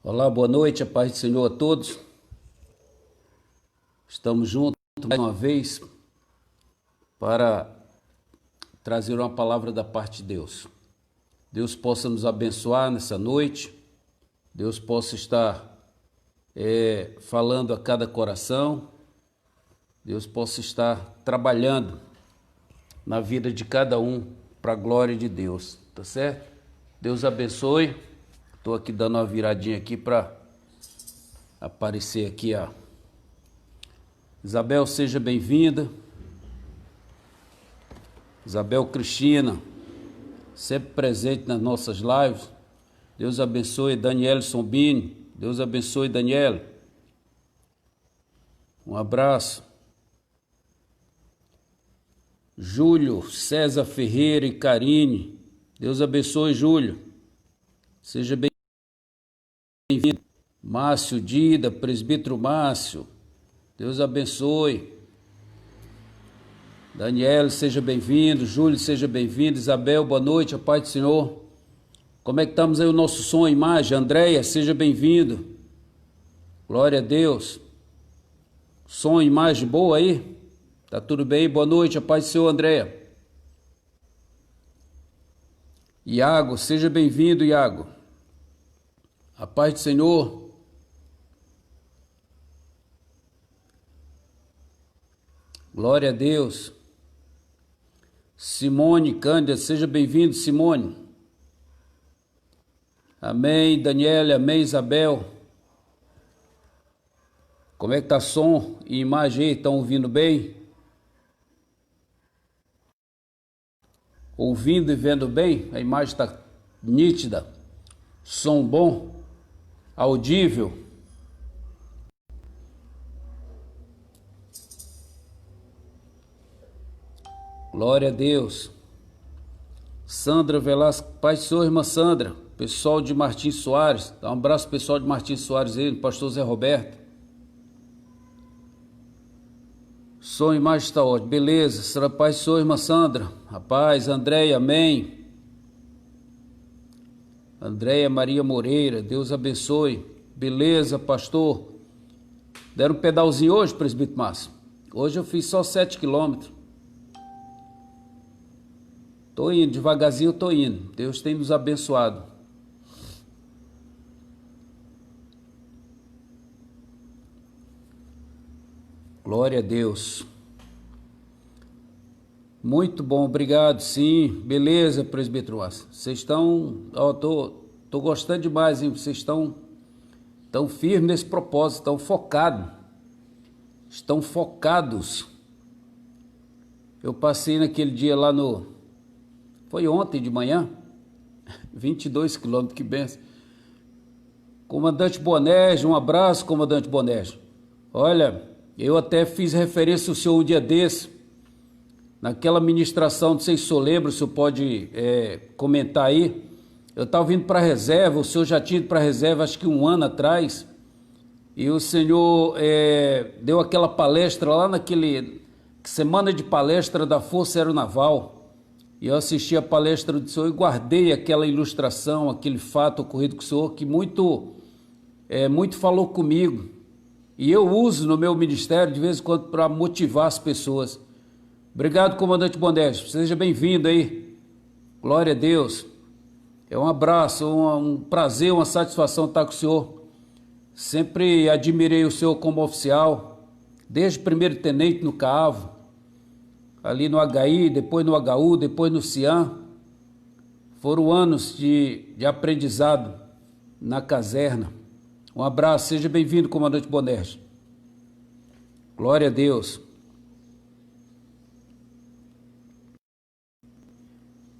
Olá, boa noite, a paz do Senhor a todos. Estamos juntos mais uma vez para trazer uma palavra da parte de Deus. Deus possa nos abençoar nessa noite, Deus possa estar falando a cada coração, Deus possa estar trabalhando na vida de cada um para a glória de Deus, tá certo? Deus abençoe. Estou aqui dando uma viradinha aqui para aparecer aqui, ó. Isabel, seja bem-vinda. Isabel Cristina, sempre presente nas nossas lives. Deus abençoe Daniel Sombini. Deus abençoe Daniel. Um abraço. Júlio, César Ferreira e Karine. Deus abençoe, Júlio. Seja bem-vindo. Márcio Dida, presbítero Márcio. Deus abençoe. Daniel, seja bem-vindo. Júlio, seja bem-vindo. Isabel, boa noite, a paz do Senhor. Como é que estamos aí o nosso som e imagem? Andréia, seja bem-vindo. Glória a Deus. Som e imagem boa aí? Tá tudo bem? Boa noite, a paz do Senhor, Andréia. Iago, seja bem-vindo, Iago. A paz do Senhor. Glória a Deus. Simone Cândida, seja bem-vindo, Simone. Amém, Daniela, amém, Isabel. Como é que tá som e imagem aí? Estão ouvindo bem? Ouvindo e vendo bem? A imagem está nítida? Som bom? Audível? Glória a Deus. Sandra Velasco, paz do Senhor, irmã Sandra. Pessoal de Martins Soares. Dá um abraço pessoal de Martins Soares aí, pastor Zé Roberto. Som e imagem está ótimo. Beleza. Será paz do Senhor, irmã Sandra. Rapaz, Andréia, amém. Andréia Maria Moreira, Deus abençoe. Beleza, pastor. Deram um pedalzinho hoje, presbítero Márcio? Hoje eu fiz só 7 quilômetros. Estou indo, devagarzinho estou indo. Deus tem nos abençoado. Glória a Deus. Muito bom, obrigado, sim. Beleza, presbítero Márcio. Vocês estão... Tô gostando demais, hein? Vocês estão firmes nesse propósito, estão focados. Estão focados. Eu passei naquele dia lá no... Foi ontem de manhã, 22 quilômetros, que benção. Comandante Bonérgio, um abraço, comandante Bonérgio. Olha, eu até fiz referência ao senhor um dia desse, naquela ministração, não sei se o senhor lembra, o senhor pode comentar aí. Eu estava vindo para a reserva, o senhor já tinha ido para a reserva, acho que um ano atrás, e o senhor deu aquela palestra lá naquele semana de palestra da Força Aeronaval. E eu assisti a palestra do senhor e guardei aquela ilustração, aquele fato ocorrido com o senhor, que muito falou comigo. E eu uso no meu ministério de vez em quando para motivar as pessoas. Obrigado, comandante Bonérgio. Seja bem-vindo aí. Glória a Deus. É um abraço, um prazer, uma satisfação estar com o senhor. Sempre admirei o senhor como oficial, desde primeiro tenente no CAAV, ali no HI, depois no HU, depois no CIAM. Foram anos de aprendizado na caserna. Um abraço, seja bem-vindo, comandante Bonérgio. Glória a Deus.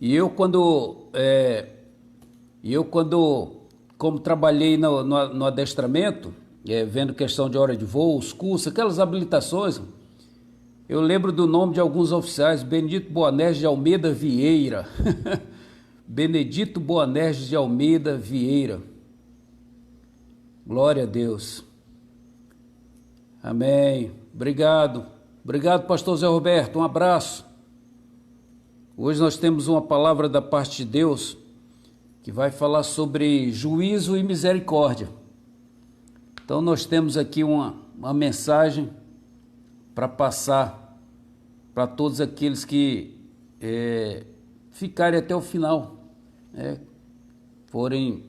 E eu quando como trabalhei no adestramento, vendo questão de hora de voo, os cursos, aquelas habilitações, eu lembro do nome de alguns oficiais, Benedito Boanerges de Almeida Vieira. Benedito Boanerges de Almeida Vieira. Glória a Deus. Amém. Obrigado. Obrigado, pastor Zé Roberto. Um abraço. Hoje nós temos uma palavra da parte de Deus que vai falar sobre juízo e misericórdia. Então nós temos aqui uma mensagem para passar para todos aqueles que ficarem até o final, forem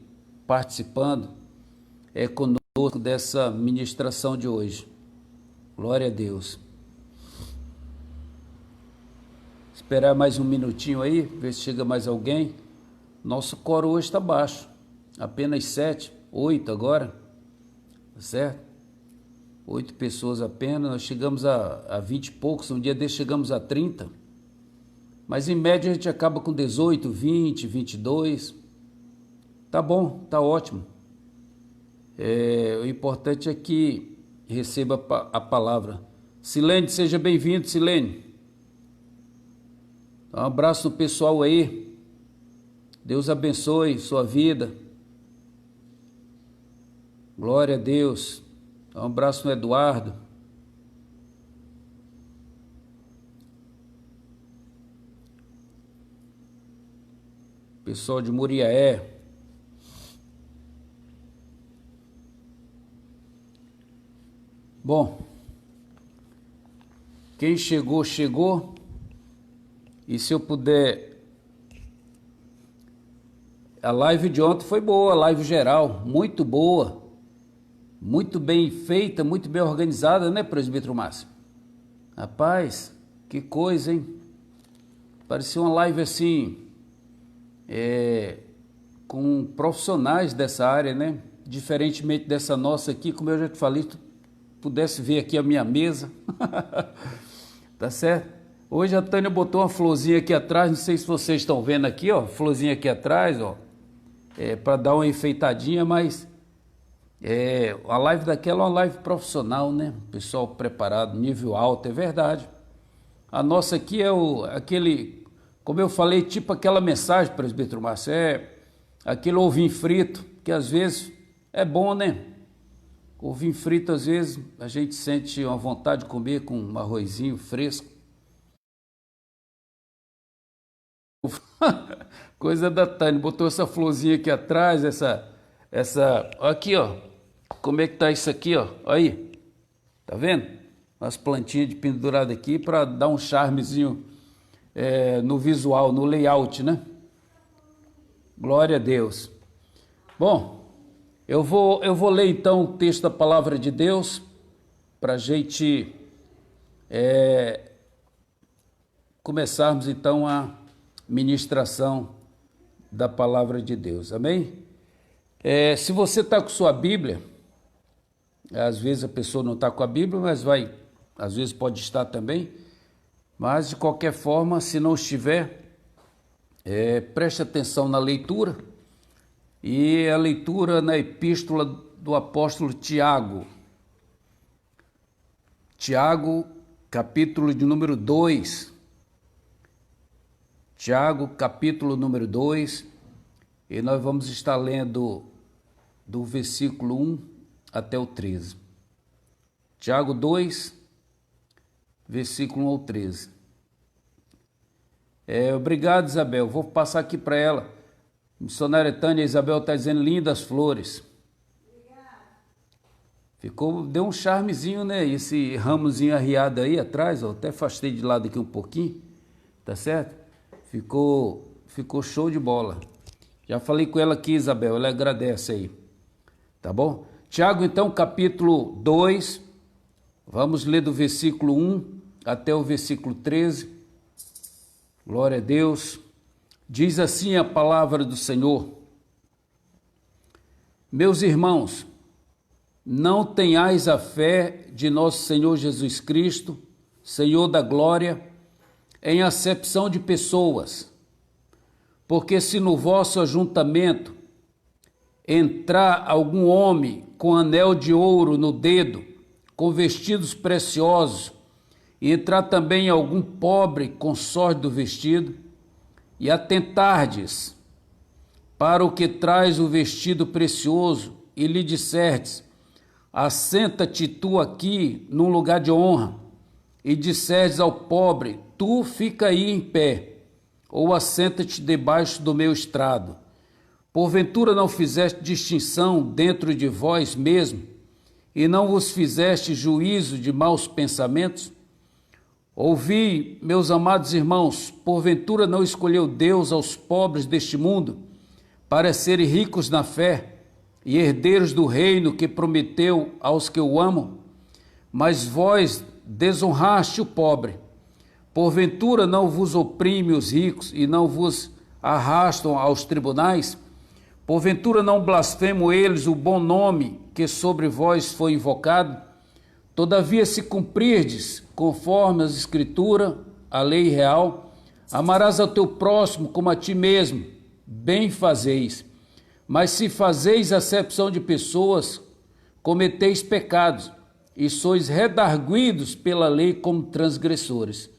participando conosco dessa ministração de hoje. Glória a Deus. Esperar mais um minutinho aí, ver se chega mais alguém. Nosso coro hoje está baixo, apenas 7, 8 agora, tá certo? 8 pessoas apenas, nós chegamos a 20 e poucos, um dia desse chegamos a 30, mas em média a gente acaba com 18, 20, 22, tá bom, tá ótimo. O importante é que receba a palavra. Silene, seja bem-vindo, Silene. Um abraço no pessoal aí. Deus abençoe sua vida. Glória a Deus. Um abraço no Eduardo. Pessoal de Muriaé. Bom, quem chegou, chegou. E se eu puder... A live de ontem foi boa, a live geral, muito boa. Muito bem feita, muito bem organizada, né, presbítero Márcio? Rapaz, que coisa, hein? Parecia uma live assim, com profissionais dessa área, né? Diferentemente dessa nossa aqui, como eu já te falei, tu pudesse ver aqui a minha mesa. Tá certo? Hoje a Tânia botou uma florzinha aqui atrás, não sei se vocês estão vendo aqui, ó, florzinha aqui atrás, ó, para dar uma enfeitadinha, mas a live daquela é uma live profissional, né? Pessoal preparado, nível alto, é verdade. A nossa aqui é aquele, como eu falei, tipo aquela mensagem, presbítero Márcio, aquele ovinho frito, que às vezes é bom, né? Ovinho frito, às vezes, a gente sente uma vontade de comer com um arrozinho fresco. Coisa da Tânia, botou essa florzinha aqui atrás, aqui, ó, como é que tá isso aqui, ó, aí, tá vendo? Umas plantinhas de pendurada aqui para dar um charmezinho no visual, no layout, né? Glória a Deus. Bom, eu vou ler então o texto da palavra de Deus para a gente começarmos então a ministração da palavra de Deus, amém? Se você está com sua Bíblia, às vezes a pessoa não está com a Bíblia, mas às vezes pode estar também, mas de qualquer forma, se não estiver, preste atenção na leitura, e a leitura na epístola do apóstolo Tiago, capítulo de número 2, Tiago, capítulo número 2, e nós vamos estar lendo do versículo 1 até o 13. Tiago 2, versículo 1 ao 13. Obrigado, Isabel. Vou passar aqui para ela. Missionária Tânia, Isabel está dizendo lindas flores. Obrigada. Deu um charmezinho, né? Esse ramozinho arriado aí atrás, ó, até afastei de lado aqui um pouquinho, tá certo? Ficou show de bola. Já falei com ela aqui, Isabel, ela agradece aí. Tá bom? Tiago, então, capítulo 2, vamos ler do versículo 1 até o versículo 13. Glória a Deus. Diz assim a palavra do Senhor: Meus irmãos, não tenhais a fé de nosso Senhor Jesus Cristo, Senhor da glória, em acepção de pessoas, porque se no vosso ajuntamento entrar algum homem com anel de ouro no dedo, com vestidos preciosos, e entrar também algum pobre com sorte do vestido, e atentardes para o que traz o vestido precioso, e lhe disserdes: assenta-te tu aqui num lugar de honra, e disserdes ao pobre: tu fica aí em pé, ou assenta-te debaixo do meu estrado. Porventura não fizeste distinção dentro de vós mesmo, e não vos fizeste juízo de maus pensamentos? Ouvi, meus amados irmãos, porventura não escolheu Deus aos pobres deste mundo, para serem ricos na fé e herdeiros do reino que prometeu aos que o amam? Mas vós desonraste o pobre. Porventura não vos oprime os ricos e não vos arrastam aos tribunais? Porventura não blasfemam eles o bom nome que sobre vós foi invocado? Todavia, se cumprirdes conforme as Escrituras, a lei real, amarás ao teu próximo como a ti mesmo, bem fazeis. Mas se fazeis acepção de pessoas, cometeis pecados, e sois redarguidos pela lei como transgressores.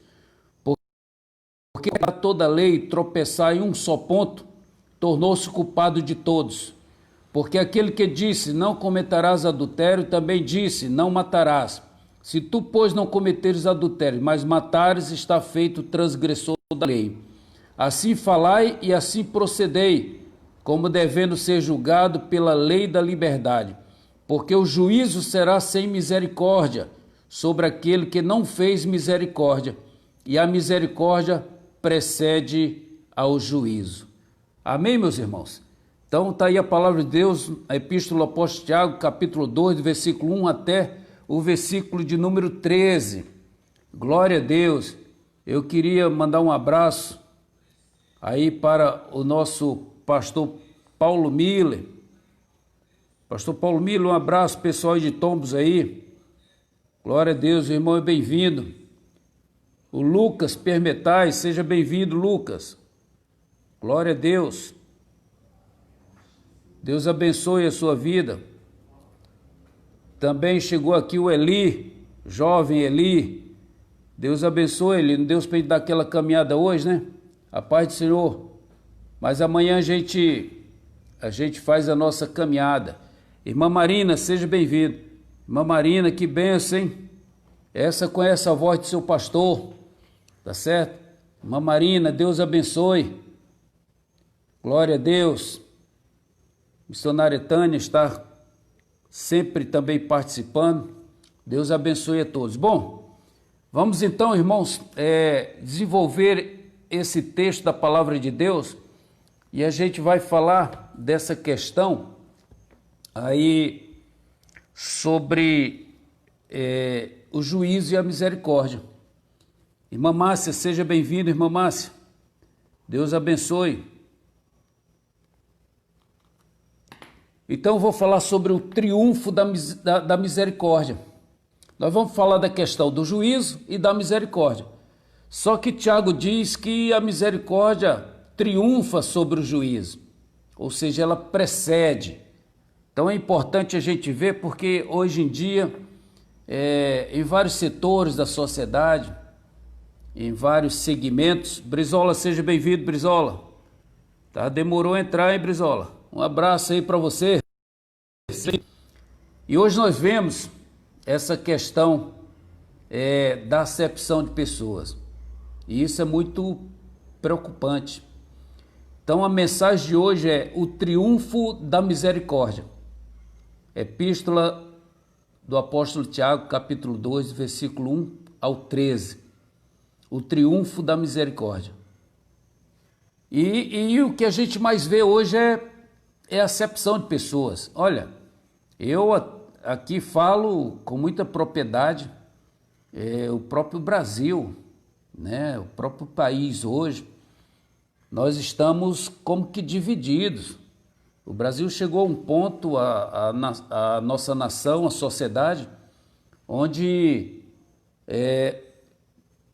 Porque a toda lei tropeçar em um só ponto, tornou-se culpado de todos. Porque aquele que disse, não cometerás adultério, também disse, não matarás. Se tu, pois, não cometeres adultério, mas matares, está feito transgressor da lei. Assim falai e assim procedei, como devendo ser julgado pela lei da liberdade. Porque o juízo será sem misericórdia sobre aquele que não fez misericórdia, e a misericórdia precede ao juízo. Amém, meus irmãos? Então está aí a palavra de Deus, a Epístola do Apóstolo Tiago, capítulo 2, do versículo 1 até o versículo de número 13. Glória a Deus. Eu queria mandar um abraço aí para o nosso pastor Paulo Miller. Pastor Paulo Miller, um abraço pessoal de Tombos aí. Glória a Deus, irmão, é bem-vindo. O Lucas Permetais, seja bem-vindo, Lucas. Glória a Deus. Deus abençoe a sua vida. Também chegou aqui o Eli, jovem Eli. Deus abençoe ele. Não deu para ele dar aquela caminhada hoje, né? A paz do Senhor. Mas amanhã a gente faz a nossa caminhada. Irmã Marina, seja bem-vinda. Irmã Marina, que bênção, hein? Essa conhece a voz do seu pastor, tá certo? Irmã Marina, Deus abençoe. Glória a Deus. Missionária Tânia está sempre também participando. Deus abençoe a todos. Bom, vamos então, irmãos, desenvolver esse texto da palavra de Deus e a gente vai falar dessa questão aí sobre o juízo e a misericórdia. Irmã Márcia, seja bem-vinda, irmã Márcia. Deus abençoe. Então eu vou falar sobre o triunfo da misericórdia. Nós vamos falar da questão do juízo e da misericórdia. Só que Tiago diz que a misericórdia triunfa sobre o juízo, ou seja, ela precede. Então é importante a gente ver, porque hoje em dia, em vários setores da sociedade, em vários segmentos, Brizola, seja bem-vindo, Brizola. Tá? Demorou a entrar, hein, Brizola? Um abraço aí para você. E hoje nós vemos essa questão da acepção de pessoas. E isso é muito preocupante. Então a mensagem de hoje é o triunfo da misericórdia. Epístola do apóstolo Tiago, capítulo 2, versículo 1 ao 13. O triunfo da misericórdia. E o que a gente mais vê hoje é a acepção de pessoas. Olha, eu aqui falo com muita propriedade, o próprio Brasil, né, o próprio país hoje, nós estamos como que divididos. O Brasil chegou a um ponto, a nossa nação, a sociedade, onde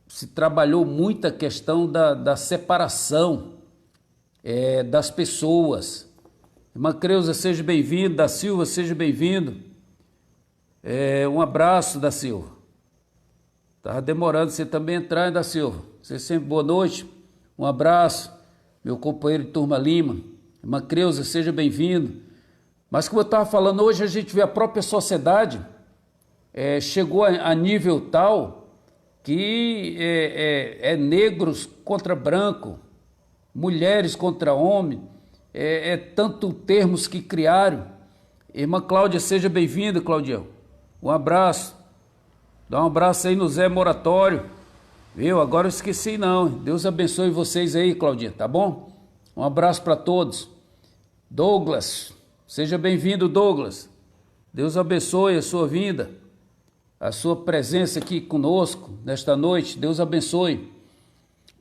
se trabalhou muito a questão da separação das pessoas. Irmã Creuza, seja bem-vindo. Da Silva, seja bem-vindo. Um abraço, da Silva. Estava demorando você também entrar, da Silva. Você sempre boa noite. Um abraço, meu companheiro de turma Lima. Irmã Creuza, seja bem-vindo. Mas como eu estava falando, hoje a gente vê a própria sociedade chegou a nível tal que negros contra branco, mulheres contra homem, tanto termos que criaram. Irmã Cláudia, seja bem-vinda, Claudião. Um abraço. Dá um abraço aí no Zé Moratório. Viu? Agora eu esqueci não. Deus abençoe vocês aí, Claudinha, tá bom? Um abraço para todos. Douglas, seja bem-vindo, Douglas. Deus abençoe a sua vinda, a sua presença aqui conosco nesta noite. Deus abençoe.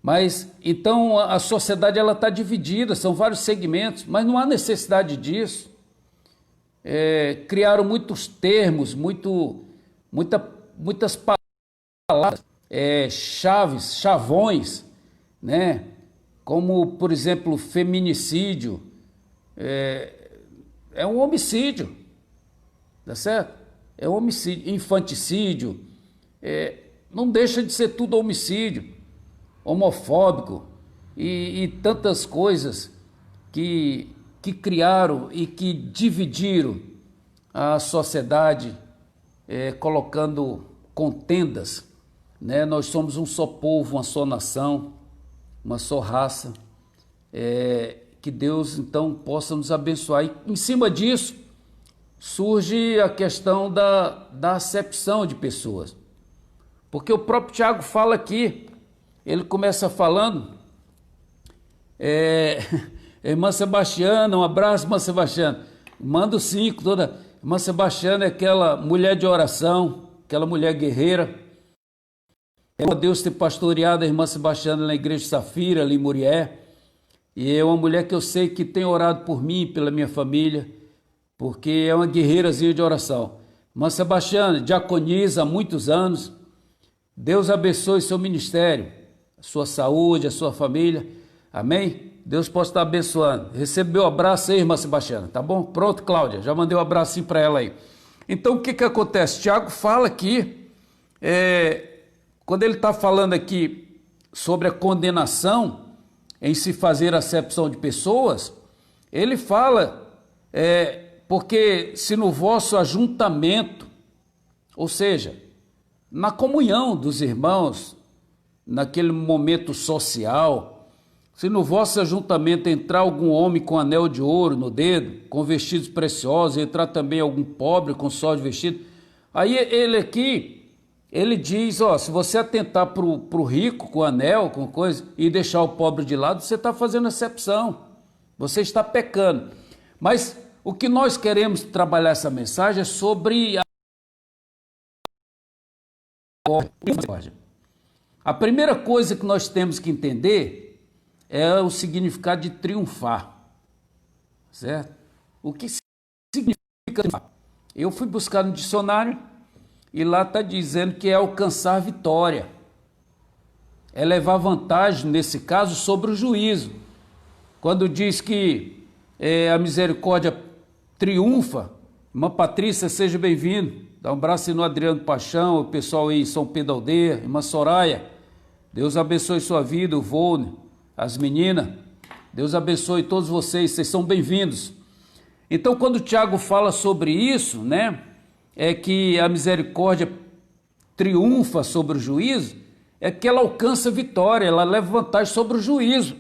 Mas então a sociedade ela está dividida, são vários segmentos, mas não há necessidade disso. Criaram muitos termos, muitas palavras, chaves, chavões, né? Como, por exemplo, feminicídio, é um homicídio, tá certo? É um homicídio, infanticídio, não deixa de ser tudo homicídio, homofóbico e tantas coisas que criaram e que dividiram a sociedade, colocando contendas, né? Nós somos um só povo, uma só nação, uma só raça, que Deus então possa nos abençoar. E em cima disso surge a questão da acepção de pessoas, porque o próprio Tiago fala aqui, ele começa falando, irmã Sebastiana, um abraço, irmã Sebastiana, manda 5, toda. Irmã Sebastiana é aquela mulher de oração, aquela mulher guerreira. Deus ter pastoreado a irmã Sebastiana na igreja Safira, ali em Murié, e é uma mulher que eu sei que tem orado por mim, pela minha família, porque é uma guerreirazinha de oração. Irmã Sebastiana, diaconiza há muitos anos. Deus abençoe seu ministério, a sua saúde, a sua família, amém? Deus possa estar abençoando. Recebe meu abraço aí, irmã Sebastiana, tá bom? Pronto, Cláudia, já mandei um abracinho para ela aí. Então, o que acontece? Tiago fala aqui, quando ele está falando aqui sobre a condenação em se fazer acepção de pessoas, ele fala, porque se no vosso ajuntamento, ou seja, na comunhão dos irmãos, naquele momento social, se no vosso ajuntamento entrar algum homem com anel de ouro no dedo, com vestidos preciosos, entrar também algum pobre com só de vestido, aí ele aqui, ele diz, se você atentar para o rico com anel, com coisa, e deixar o pobre de lado, você está fazendo acepção, você está pecando. Mas o que nós queremos trabalhar essa mensagem é sobre a primeira coisa que nós temos que entender é o significado de triunfar, certo? O que significa triunfar? Eu fui buscar no dicionário e lá está dizendo que é alcançar vitória, é levar vantagem, nesse caso, sobre o juízo. Quando diz que a misericórdia triunfa, irmã Patrícia, seja bem-vindo, dá um abraço aí no Adriano Paixão, o pessoal aí em São Pedro Aldeia, irmã Soraya, Deus abençoe sua vida, o Volne, as meninas, Deus abençoe todos vocês, vocês são bem-vindos. Então, quando o Tiago fala sobre isso, né, é que a misericórdia triunfa sobre o juízo, é que ela alcança vitória, ela leva vantagem sobre o juízo.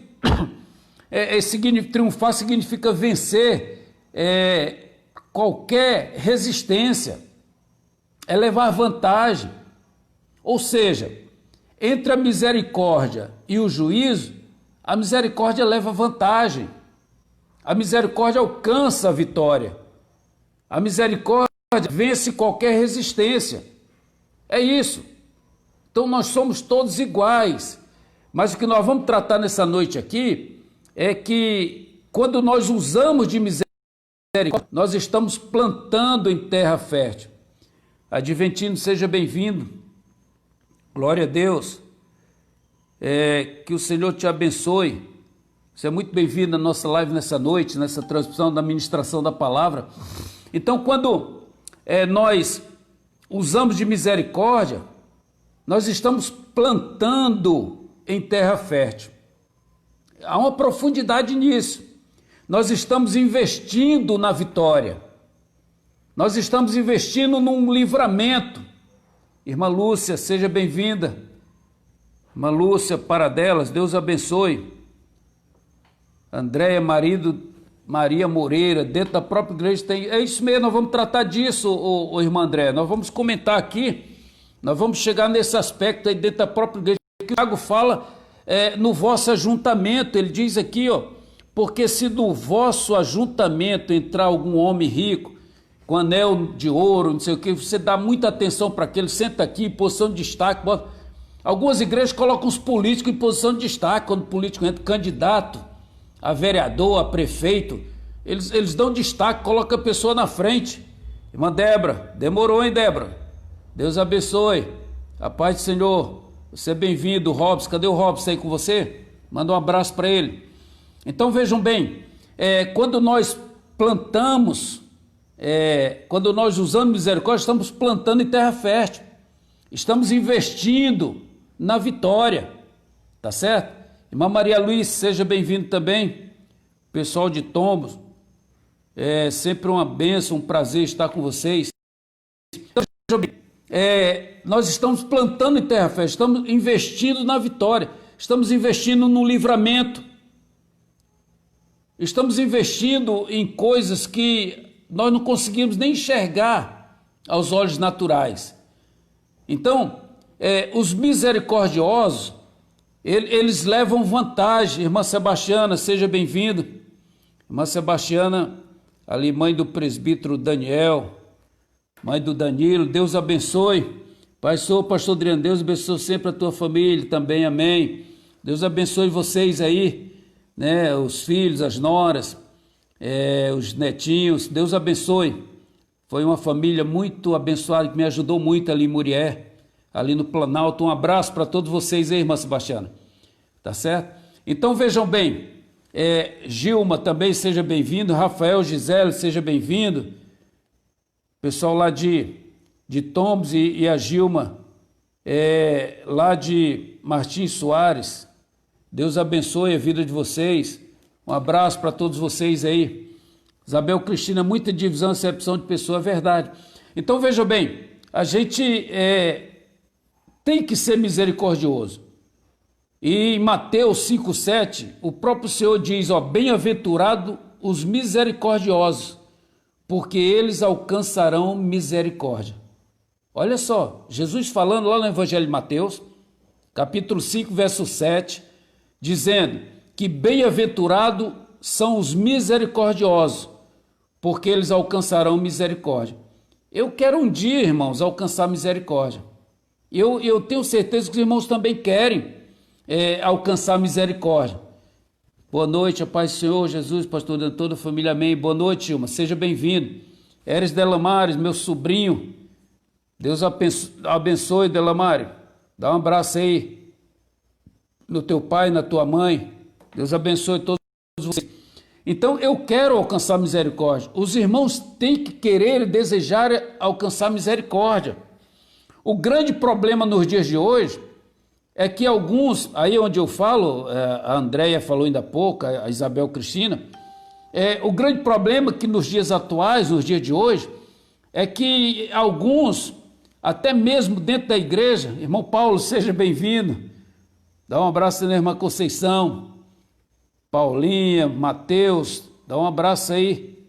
Triunfar significa vencer qualquer resistência, é levar vantagem. Ou seja, entre a misericórdia e o juízo, a misericórdia leva vantagem, a misericórdia alcança a vitória, a misericórdia vence qualquer resistência, é isso. Então nós somos todos iguais, mas o que nós vamos tratar nessa noite aqui é que quando nós usamos de misericórdia, nós estamos plantando em terra fértil. Adventino, seja bem-vindo, glória a Deus. Que o Senhor te abençoe. Você é muito bem-vindo na nossa live nessa noite, nessa transmissão da ministração da palavra. Então, quando nós usamos de misericórdia, nós estamos plantando em terra fértil. Há uma profundidade nisso. Nós estamos investindo na vitória. Nós estamos investindo num livramento. Irmã Lúcia, seja bem-vinda. Irmã Lúcia Paradelas, Deus abençoe. Andréia, marido Maria Moreira, dentro da própria igreja tem... É isso mesmo, nós vamos tratar disso, ô irmão André, nós vamos comentar aqui, nós vamos chegar nesse aspecto aí dentro da própria igreja, que o Tiago fala no vosso ajuntamento, ele diz aqui, ó, porque se no vosso ajuntamento entrar algum homem rico, com anel de ouro, não sei o que, você dá muita atenção para aquele, senta aqui em posição de destaque, bota... Algumas igrejas colocam os políticos em posição de destaque, quando o político entra candidato a vereador, a prefeito, eles dão destaque, colocam a pessoa na frente. Irmã Débora, demorou, hein, Débora? Deus abençoe, a paz do Senhor, você é bem-vindo. Robson, cadê o Robson aí com você? Manda um abraço para ele. Então vejam bem, quando nós plantamos, quando nós usamos misericórdia, estamos plantando em terra fértil, estamos investindo na vitória, tá certo? Irmã Maria Luiz, seja bem-vindo também, pessoal de Tombos, é sempre uma bênção, um prazer estar com vocês. Então, nós estamos plantando em terra fértil, estamos investindo na vitória, estamos investindo no livramento, estamos investindo em coisas que nós não conseguimos nem enxergar aos olhos naturais. Então, os misericordiosos, eles levam vantagem. Irmã Sebastiana, seja bem-vindo. Irmã Sebastiana, ali mãe do presbítero Daniel, mãe do Danilo, Deus abençoe. Pai, sou o pastor Adriano, Deus abençoe sempre a tua família também, amém. Deus abençoe vocês aí, né, os filhos, as noras, os netinhos, Deus abençoe. Foi uma família muito abençoada que me ajudou muito ali em Murié, ali no Planalto. Um abraço para todos vocês aí, irmã Sebastiana, tá certo? Então vejam bem, Gilma também seja bem-vindo, Rafael, Gisele, seja bem-vindo, pessoal lá de Tombos e a Gilma, lá de Martins Soares, Deus abençoe a vida de vocês, um abraço para todos vocês aí. Isabel Cristina, muita divisão e acepção de pessoa, é verdade. Então vejam bem, a gente tem que ser misericordioso. E em Mateus 5,7, o próprio Senhor diz, ó, bem-aventurado os misericordiosos, porque eles alcançarão misericórdia. Olha só, Jesus falando lá no Evangelho de Mateus, capítulo 5, verso 7, dizendo que bem-aventurado são os misericordiosos, porque eles alcançarão misericórdia. Eu quero um dia, irmãos, alcançar misericórdia. Eu tenho certeza que os irmãos também querem alcançar misericórdia. Boa noite, a paz do Senhor, Jesus, pastor de toda a família, amém. Boa noite, Ilma, seja bem-vindo. Eres Delamares, meu sobrinho, Deus abençoe, Delamares. Dá um abraço aí no teu pai, na tua mãe. Deus abençoe todos vocês. Então, eu quero alcançar misericórdia. Os irmãos têm que querer e desejar alcançar misericórdia. O grande problema nos dias de hoje é que alguns, aí onde eu falo, a Andréia falou ainda há pouco, a Isabel Cristina, o grande problema que nos dias atuais, nos dias de hoje, é que alguns, até mesmo dentro da igreja, irmão Paulo, seja bem-vindo, dá um abraço na irmã Conceição, Paulinha, Mateus, dá um abraço aí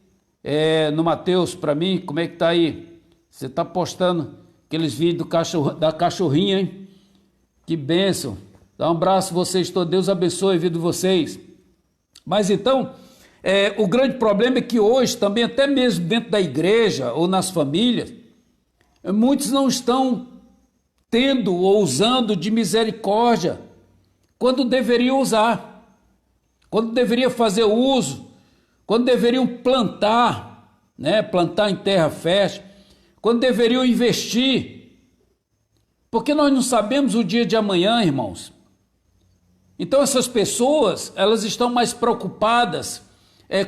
no Mateus para mim, como é que tá aí? Você está postando aqueles vídeos da cachorrinha, hein? Que bênção. Dá um abraço a vocês todos, Deus abençoe a vida de vocês. Mas então, o grande problema é que hoje também, até mesmo dentro da igreja ou nas famílias, muitos não estão tendo ou usando de misericórdia, quando deveriam usar, quando deveriam fazer uso, quando deveriam plantar, né? Plantar em terra fértil, quando deveriam investir, porque nós não sabemos o dia de amanhã, irmãos. Então essas pessoas, elas estão mais preocupadas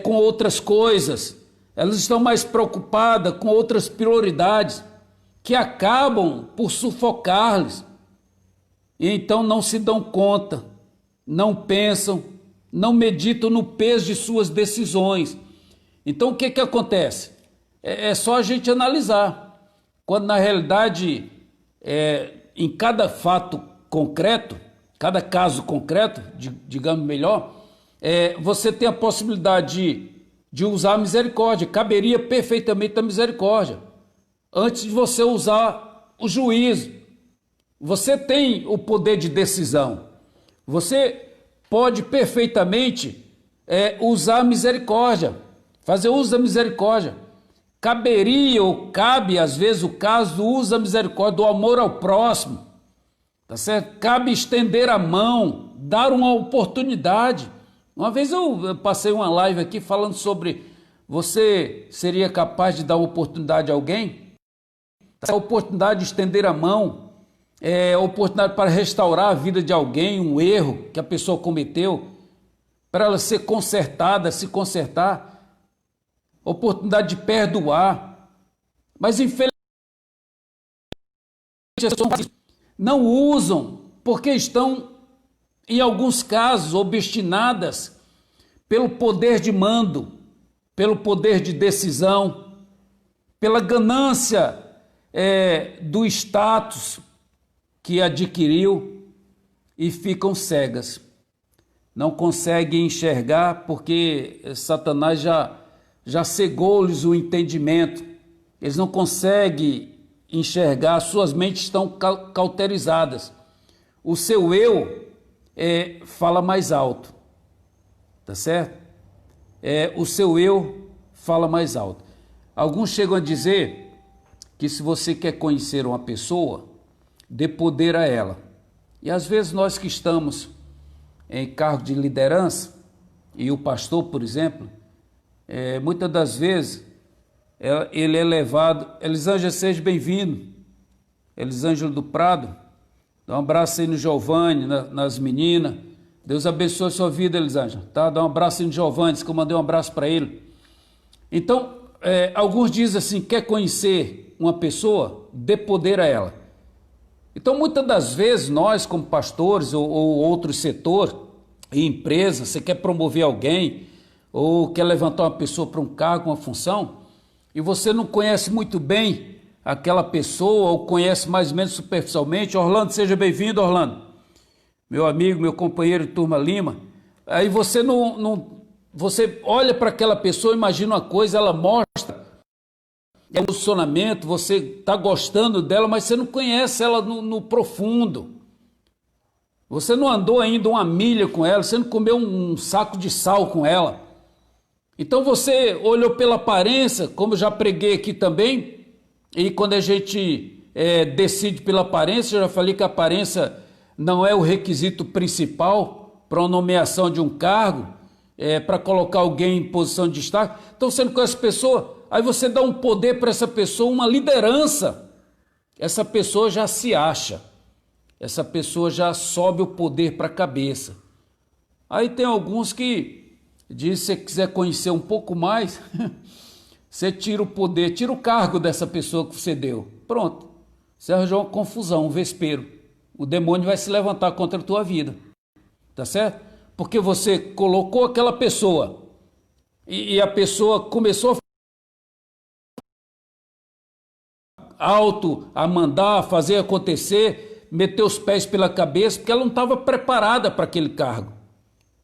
com outras coisas, elas estão mais preocupadas com outras prioridades, que acabam por sufocar-lhes, e então não se dão conta, não pensam, não meditam no peso de suas decisões. Então o que acontece? É só a gente analisar, quando na realidade, em cada fato concreto, cada caso concreto, digamos melhor, você tem a possibilidade de de usar a misericórdia, caberia perfeitamente a misericórdia, antes de você usar o juízo. Você tem o poder de decisão, você pode perfeitamente usar a misericórdia, fazer uso da misericórdia. Caberia ou cabe, às vezes, o caso do uso da misericórdia, do amor ao próximo, tá certo? Cabe estender a mão, dar uma oportunidade. Uma vez eu passei uma live aqui falando sobre você seria capaz de dar oportunidade a alguém? A oportunidade de estender a mão, a oportunidade para restaurar a vida de alguém, um erro que a pessoa cometeu, para ela ser consertada, se consertar, oportunidade de perdoar. Mas infelizmente não usam porque estão, em alguns casos, obstinadas pelo poder de mando, pelo poder de decisão, pela ganância do status que adquiriu e ficam cegas. Não conseguem enxergar porque Satanás já cegou-lhes o entendimento. Eles não conseguem enxergar, suas mentes estão cauterizadas. O seu eu fala mais alto, tá certo? O seu eu fala mais alto. Alguns chegam a dizer que se você quer conhecer uma pessoa, dê poder a ela. E às vezes nós que estamos em cargo de liderança, e o pastor, por exemplo, muitas das vezes ele é levado. Elisângela, seja bem-vindo. Elisângela do Prado, dá um abraço aí no Giovanni, nas meninas. Deus abençoe a sua vida, Elisângela, tá? Dá um abraço aí no Giovanni, diz que eu mandei um abraço para ele. Então, alguns dizem assim, quer conhecer uma pessoa, dê poder a ela. Então, muitas das vezes, nós como pastores ou outro setor, em empresa, você quer promover alguém, ou quer levantar uma pessoa para um cargo, uma função, e você não conhece muito bem aquela pessoa, ou conhece mais ou menos superficialmente. Orlando, seja bem-vindo, Orlando. Meu amigo, meu companheiro de turma Lima. Aí você você olha para aquela pessoa, imagina uma coisa, ela mostra posicionamento, você está gostando dela, mas você não conhece ela no profundo. Você não andou ainda uma milha com ela, você não comeu um saco de sal com ela. Então você olhou pela aparência, como eu já preguei aqui também, e quando a gente decide pela aparência, eu já falei que a aparência não é o requisito principal para a nomeação de um cargo, para colocar alguém em posição de destaque. Então você não conhece a pessoa, aí você dá um poder para essa pessoa, uma liderança. Essa pessoa já se acha, essa pessoa já sobe o poder para a cabeça. Aí tem alguns que dizem, se você quiser conhecer um pouco mais, você tira o poder, tira o cargo dessa pessoa que você deu. Pronto, você arranjou uma confusão, um vespeiro. O demônio vai se levantar contra a tua vida, tá certo? Porque você colocou aquela pessoa e a pessoa começou a mandar, a fazer acontecer, meter os pés pela cabeça, porque ela não estava preparada para aquele cargo.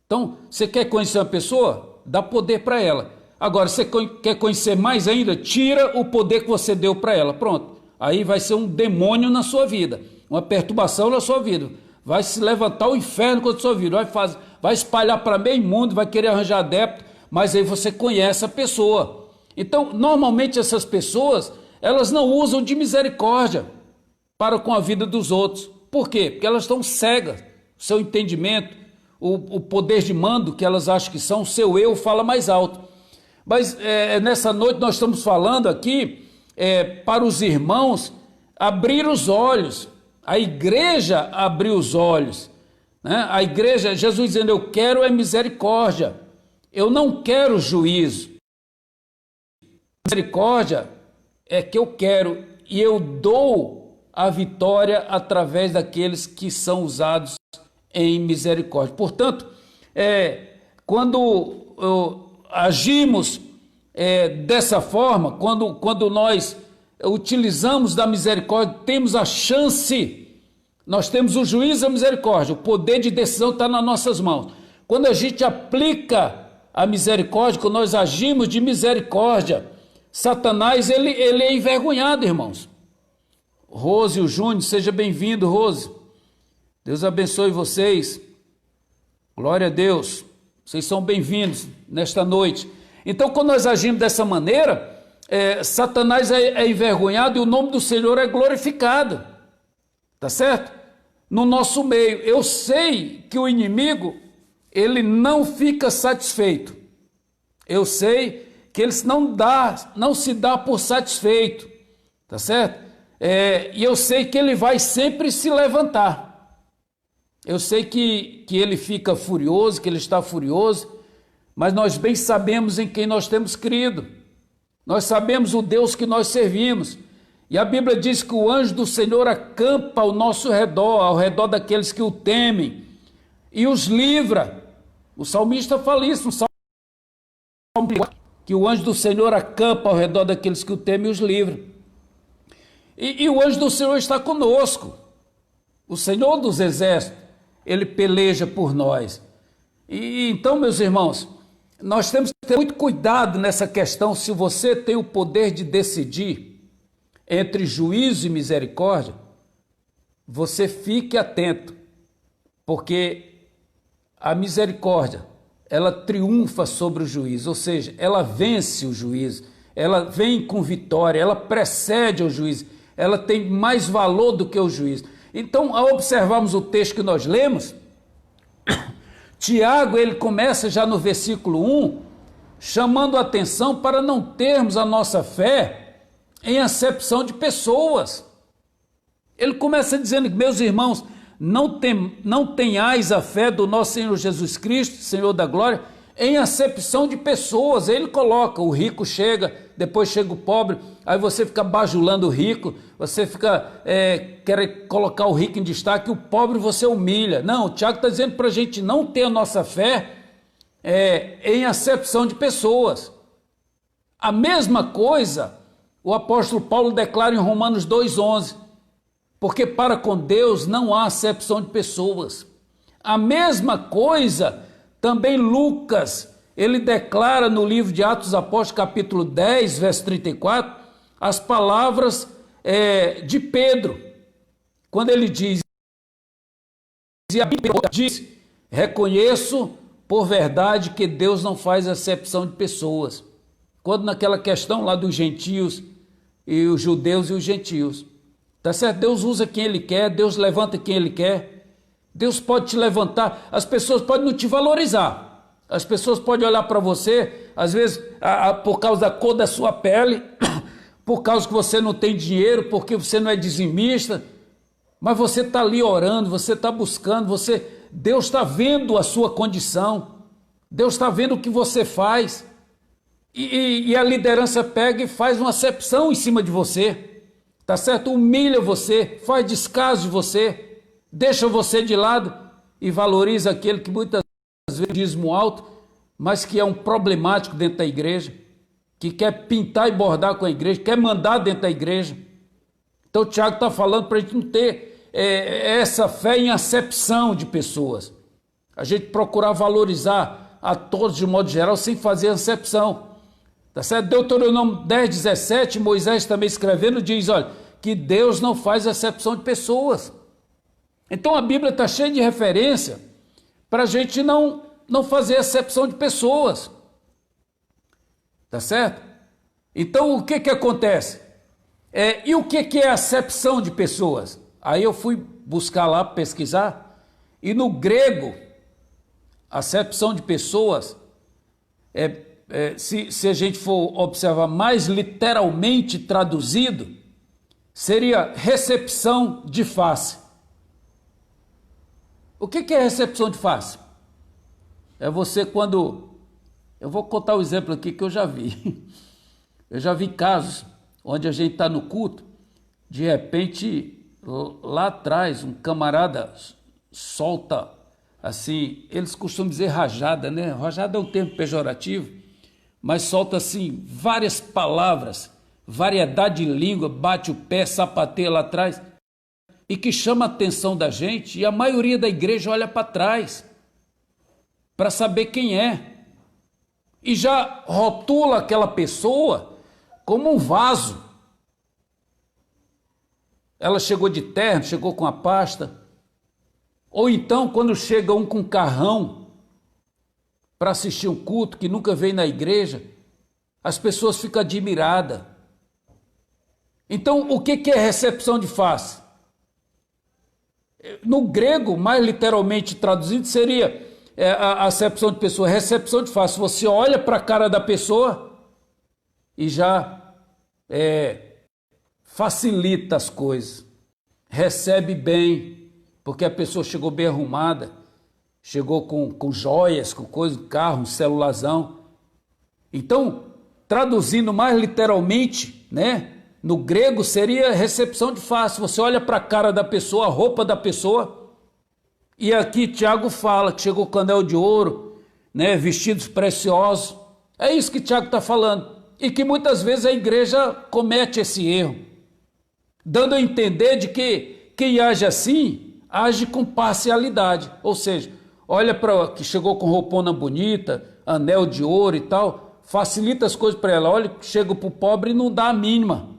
Então, você quer conhecer uma pessoa? Dá poder para ela. Agora, você quer conhecer mais ainda? Tira o poder que você deu para ela. Pronto. Aí vai ser um demônio na sua vida, uma perturbação na sua vida. Vai se levantar o inferno contra a sua vida. Vai espalhar para meio mundo, vai querer arranjar adepto, mas aí você conhece a pessoa. Então, normalmente essas pessoas, elas não usam de misericórdia para com a vida dos outros. Por quê? Porque elas estão cegas. O seu entendimento, o poder de mando que elas acham que são, o seu eu fala mais alto. Mas nessa noite nós estamos falando aqui para os irmãos abrir os olhos. A igreja abriu os olhos, né? A igreja, Jesus dizendo, eu quero misericórdia, eu não quero juízo. Misericórdia é que eu quero, e eu dou a vitória através daqueles que são usados em misericórdia. Portanto, quando agimos dessa forma, quando nós utilizamos da misericórdia, temos a chance, nós temos o juízo e a misericórdia, o poder de decisão está nas nossas mãos. Quando a gente aplica a misericórdia, quando nós agimos de misericórdia, Satanás, ele é envergonhado, irmãos. Rose, o Júnior, seja bem-vindo, Rose. Deus abençoe vocês. Glória a Deus. Vocês são bem-vindos nesta noite. Então, quando nós agimos dessa maneira, Satanás é envergonhado e o nome do Senhor é glorificado. Tá certo? No nosso meio. Eu sei que o inimigo, ele não fica satisfeito. Eu sei que ele não se dá por satisfeito. Tá certo? E eu sei que ele vai sempre se levantar. Eu sei que ele fica furioso, que ele está furioso, mas nós bem sabemos em quem nós temos crido. Nós sabemos o Deus que nós servimos. E a Bíblia diz que o anjo do Senhor acampa ao nosso redor, ao redor daqueles que o temem, e os livra. O salmista fala isso no Salmo 4, que o anjo do Senhor acampa ao redor daqueles que o temem e os livra. E o anjo do Senhor está conosco. O Senhor dos exércitos, ele peleja por nós. E então, meus irmãos, nós temos que ter muito cuidado nessa questão. Se você tem o poder de decidir entre juízo e misericórdia, você fique atento, porque a misericórdia, ela triunfa sobre o juízo, ou seja, ela vence o juízo, ela vem com vitória, ela precede o juízo, ela tem mais valor do que o juízo. Então, ao observarmos o texto que nós lemos, Tiago, ele começa já no versículo 1, chamando a atenção para não termos a nossa fé em acepção de pessoas. Ele começa dizendo que, meus irmãos, não tenhais a fé do nosso Senhor Jesus Cristo, Senhor da glória, em acepção de pessoas. Ele coloca, o rico chega, depois chega o pobre, aí você fica bajulando o rico, você fica quer colocar o rico em destaque, o pobre você humilha. Não, o Tiago está dizendo para a gente não ter a nossa fé em acepção de pessoas. A mesma coisa o apóstolo Paulo declara em Romanos 2,11, porque para com Deus não há acepção de pessoas. A mesma coisa também Lucas, ele declara no livro de Atos dos Apóstolos, capítulo 10, verso 34, as palavras de Pedro, quando ele diz, reconheço por verdade que Deus não faz acepção de pessoas. Quando naquela questão lá dos gentios, e os judeus e os gentios, tá certo? Deus usa quem Ele quer, Deus levanta quem Ele quer, Deus pode te levantar, as pessoas podem não te valorizar, as pessoas podem olhar para você, às vezes por causa da cor da sua pele, por causa que você não tem dinheiro, porque você não é dizimista, mas você está ali orando, você está buscando, Deus está vendo a sua condição, Deus está vendo o que você faz, e a liderança pega e faz uma acepção em cima de você, tá certo? Humilha você, faz descaso de você, deixa você de lado e valoriza aquele que muitas vezes dízimo alto, mas que é um problemático dentro da igreja, que quer pintar e bordar com a igreja, quer mandar dentro da igreja. Então o Tiago está falando para a gente não ter essa fé em acepção de pessoas, a gente procurar valorizar a todos de modo geral sem fazer acepção. Tá certo? Deuteronômio 10:17, Moisés também escrevendo, diz, olha, que Deus não faz acepção de pessoas. Então a Bíblia está cheia de referência para a gente não fazer acepção de pessoas. Tá certo? Então o que acontece? E o que é acepção de pessoas? Aí eu fui buscar lá, pesquisar, e no grego, acepção de pessoas se a gente for observar mais literalmente traduzido, seria recepção de face. O que é recepção de face? É você quando... Eu vou contar um exemplo aqui que eu já vi. Eu já vi casos onde a gente está no culto, de repente, lá atrás, um camarada solta, assim, eles costumam dizer rajada, né? Rajada é um termo pejorativo, mas solta assim várias palavras, variedade de língua, bate o pé, sapateia lá atrás, e que chama a atenção da gente, e a maioria da igreja olha para trás, para saber quem é. e já rotula aquela pessoa como um vaso. Ela chegou de terno, chegou com a pasta. Ou então, quando chega um com carrão para assistir um culto que nunca veio na igreja, as pessoas ficam admiradas. Então, o que é recepção de face? No grego, mais literalmente traduzido, seria a acepção de pessoa, recepção de face. Você olha para a cara da pessoa e já facilita as coisas, recebe bem, porque a pessoa chegou bem arrumada, chegou com joias, com coisa, carro, um celularzão. Então, traduzindo mais literalmente, né? No grego seria recepção de face. Você olha para a cara da pessoa, a roupa da pessoa, e aqui Tiago fala que chegou com anel de ouro, né? Vestidos preciosos. É isso que Tiago está falando. E que muitas vezes a igreja comete esse erro, dando a entender de que quem age assim, age com parcialidade. Ou seja, olha para que chegou com roupona bonita, anel de ouro e tal, facilita as coisas para ela. Olha, chega para o pobre e não dá a mínima.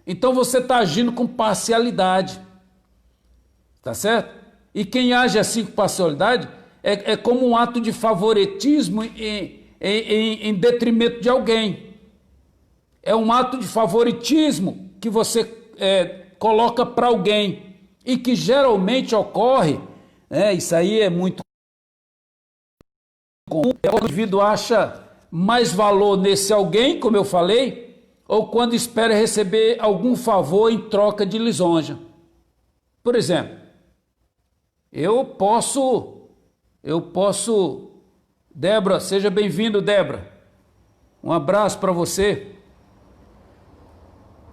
Então você está agindo com parcialidade, tá certo? E quem age assim com parcialidade é como um ato de favoritismo em detrimento de alguém. É um ato de favoritismo que você coloca para alguém e que geralmente ocorre, isso aí é muito comum, o indivíduo acha mais valor nesse alguém, como eu falei, ou quando espera receber algum favor em troca de lisonja. Por exemplo, eu posso, Débora, seja bem-vindo, Débora. Um abraço para você.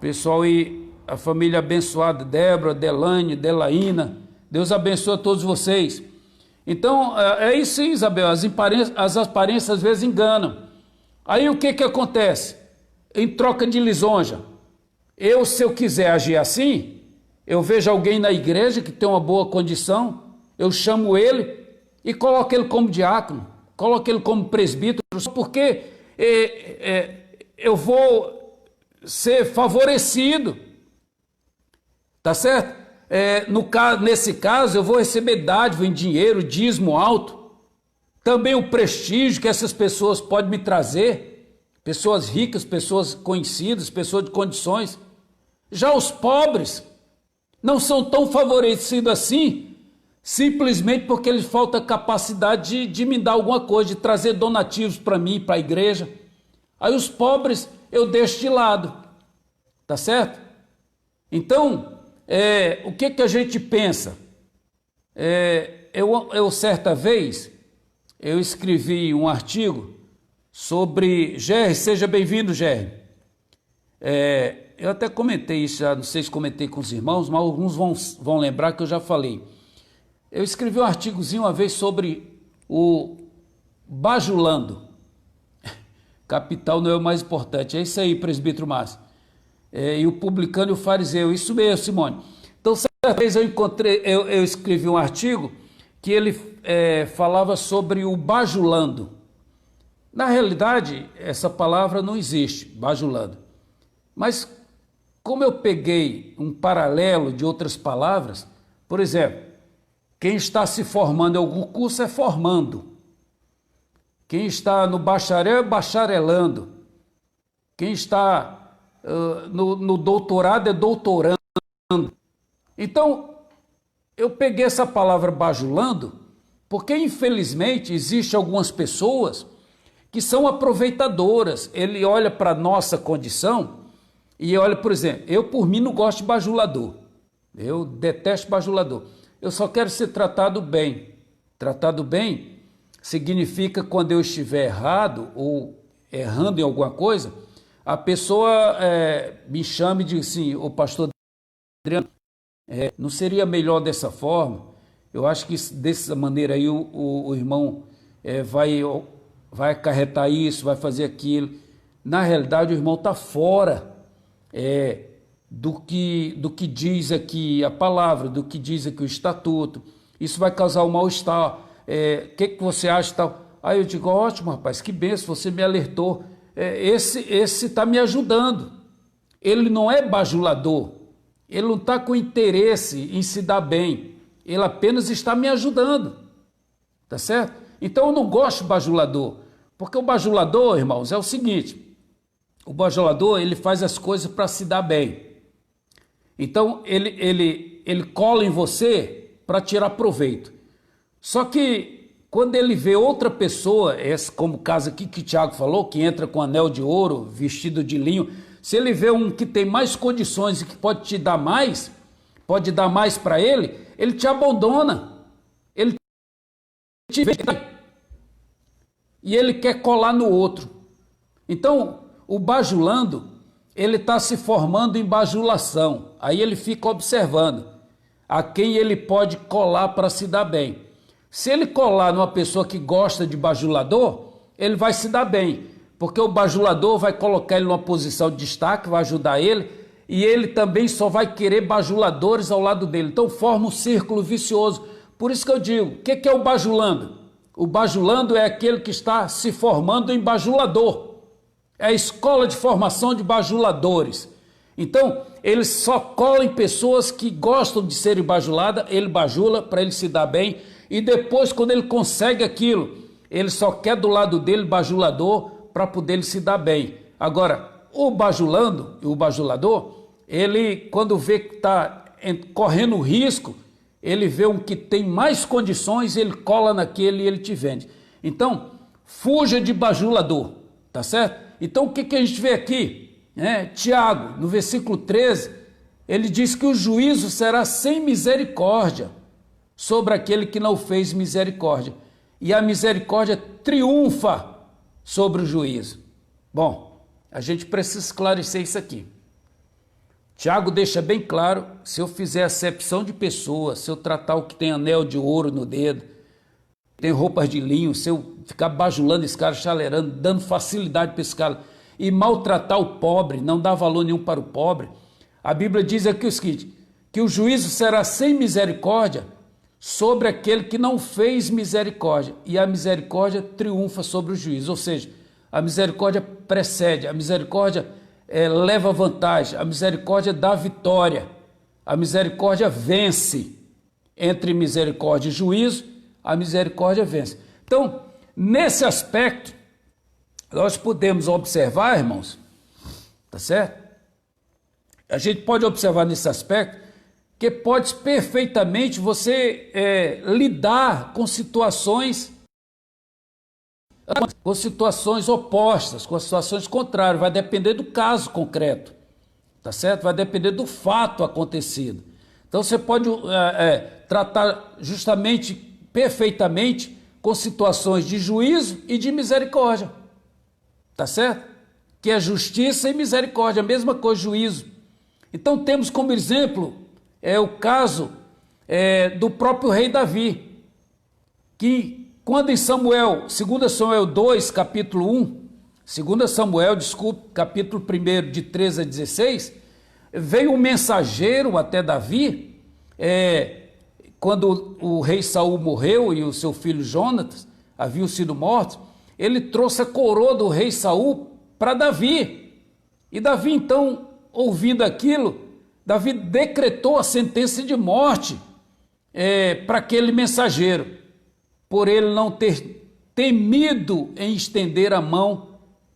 Pessoal e a família abençoada, Débora, Delane, Delaína, Deus abençoe a todos vocês. Então, é isso aí, Isabel, as aparências às vezes enganam. Aí o que acontece? Em troca de lisonja, se eu quiser agir assim, eu vejo alguém na igreja que tem uma boa condição, eu chamo ele e coloco ele como diácono, coloco ele como presbítero, porque eu vou ser favorecido, tá certo? Nesse caso, eu vou receber dádiva em dinheiro, dízimo alto, também o prestígio que essas pessoas podem me trazer, pessoas ricas, pessoas conhecidas, pessoas de condições. Já os pobres não são tão favorecidos assim, simplesmente porque eles faltam capacidade de me dar alguma coisa, de trazer donativos para mim, para a igreja. Aí os pobres eu deixo de lado, tá certo? Então, o que a gente pensa? Eu certa vez, eu escrevi um artigo sobre... Gerry, seja bem-vindo, Gerry. Eu até comentei isso, já não sei se comentei com os irmãos, mas alguns vão lembrar que eu já falei. Eu escrevi um artigozinho uma vez sobre o bajulando. Capital não é o mais importante. É isso aí, presbítero Márcio. E o publicano e o fariseu. Isso mesmo, Simone. Então, certa vez eu escrevi um artigo que ele falava sobre o bajulando. Na realidade, essa palavra não existe, bajulando. Mas, como eu peguei um paralelo de outras palavras, por exemplo, quem está se formando em algum curso é formando. Quem está no bacharel é bacharelando. Quem está no doutorado é doutorando. Então, eu peguei essa palavra bajulando, porque infelizmente existem algumas pessoas que são aproveitadoras. Ele olha para a nossa condição e olha, por exemplo, eu por mim não gosto de bajulador. Eu detesto bajulador. Eu só quero ser tratado bem. Tratado bem significa quando eu estiver errado ou errando em alguma coisa, a pessoa me chame e diz assim, o pastor Adriano, não seria melhor dessa forma? Eu acho que dessa maneira aí o irmão vai acarretar isso, vai fazer aquilo. Na realidade, o irmão está fora do que diz aqui a palavra, do que diz aqui o estatuto. Isso vai causar um mal-estar. O que você acha tal? Aí eu digo, ótimo, rapaz, que benção, você me alertou. Esse está me ajudando. Ele não é bajulador, ele não está com interesse em se dar bem, ele apenas está me ajudando, tá certo? Então eu não gosto de bajulador, porque o bajulador, irmãos, é o seguinte, o bajulador ele faz as coisas para se dar bem. Então ele cola em você para tirar proveito. Só que quando ele vê outra pessoa, como o caso aqui que o Tiago falou, que entra com anel de ouro, vestido de linho, se ele vê um que tem mais condições e que pode te dar mais, pode dar mais para ele te abandona, ele te vê e ele quer colar no outro. Então, o bajulando, ele está se formando em bajulação, aí ele fica observando a quem ele pode colar para se dar bem. Se ele colar numa pessoa que gosta de bajulador, ele vai se dar bem, porque o bajulador vai colocar ele numa posição de destaque, vai ajudar ele, e ele também só vai querer bajuladores ao lado dele. Então forma um círculo vicioso. Por isso que eu digo, o que é o bajulando? O bajulando é aquele que está se formando em bajulador. É a escola de formação de bajuladores. Então, ele só cola em pessoas que gostam de serem bajuladas, ele bajula para ele se dar bem, e depois, quando ele consegue aquilo, ele só quer do lado dele bajulador para poder ele se dar bem. Agora, o bajulando, o bajulador, ele quando vê que está correndo risco, ele vê um que tem mais condições, ele cola naquele e ele te vende. Então, fuja de bajulador, tá certo? Então, o que a gente vê aqui? Tiago, no versículo 13, ele diz que o juízo será sem misericórdia sobre aquele que não fez misericórdia. E a misericórdia triunfa sobre o juízo. Bom, a gente precisa esclarecer isso aqui. Tiago deixa bem claro, se eu fizer acepção de pessoas, se eu tratar o que tem anel de ouro no dedo, tem roupas de linho, se eu ficar bajulando esse cara, chalerando, dando facilidade para esse cara, e maltratar o pobre, não dar valor nenhum para o pobre, a Bíblia diz aqui o seguinte, que o juízo será sem misericórdia sobre aquele que não fez misericórdia, e a misericórdia triunfa sobre o juízo, ou seja, a misericórdia precede, a misericórdia leva vantagem, a misericórdia dá vitória, a misericórdia vence. Entre misericórdia e juízo, a misericórdia vence. Então, nesse aspecto, nós podemos observar, irmãos, tá certo? A gente pode observar nesse aspecto que pode perfeitamente você lidar com situações opostas, com situações contrárias, vai depender do caso concreto, tá certo? Vai depender do fato acontecido. Então você pode tratar justamente, perfeitamente, com situações de juízo e de misericórdia, tá certo? Que é justiça e misericórdia, a mesma coisa, juízo. Então temos como exemplo o caso do próprio rei Davi, que quando em Samuel, 2 Samuel 2, capítulo 1, 2 Samuel, capítulo 1, de 13 a 16, veio um mensageiro até Davi, quando o rei Saul morreu e o seu filho Jonatas haviam sido mortos, ele trouxe a coroa do rei Saul para Davi. E Davi, então, ouvindo aquilo, Davi decretou a sentença de morte para aquele mensageiro, por ele não ter temido em estender a mão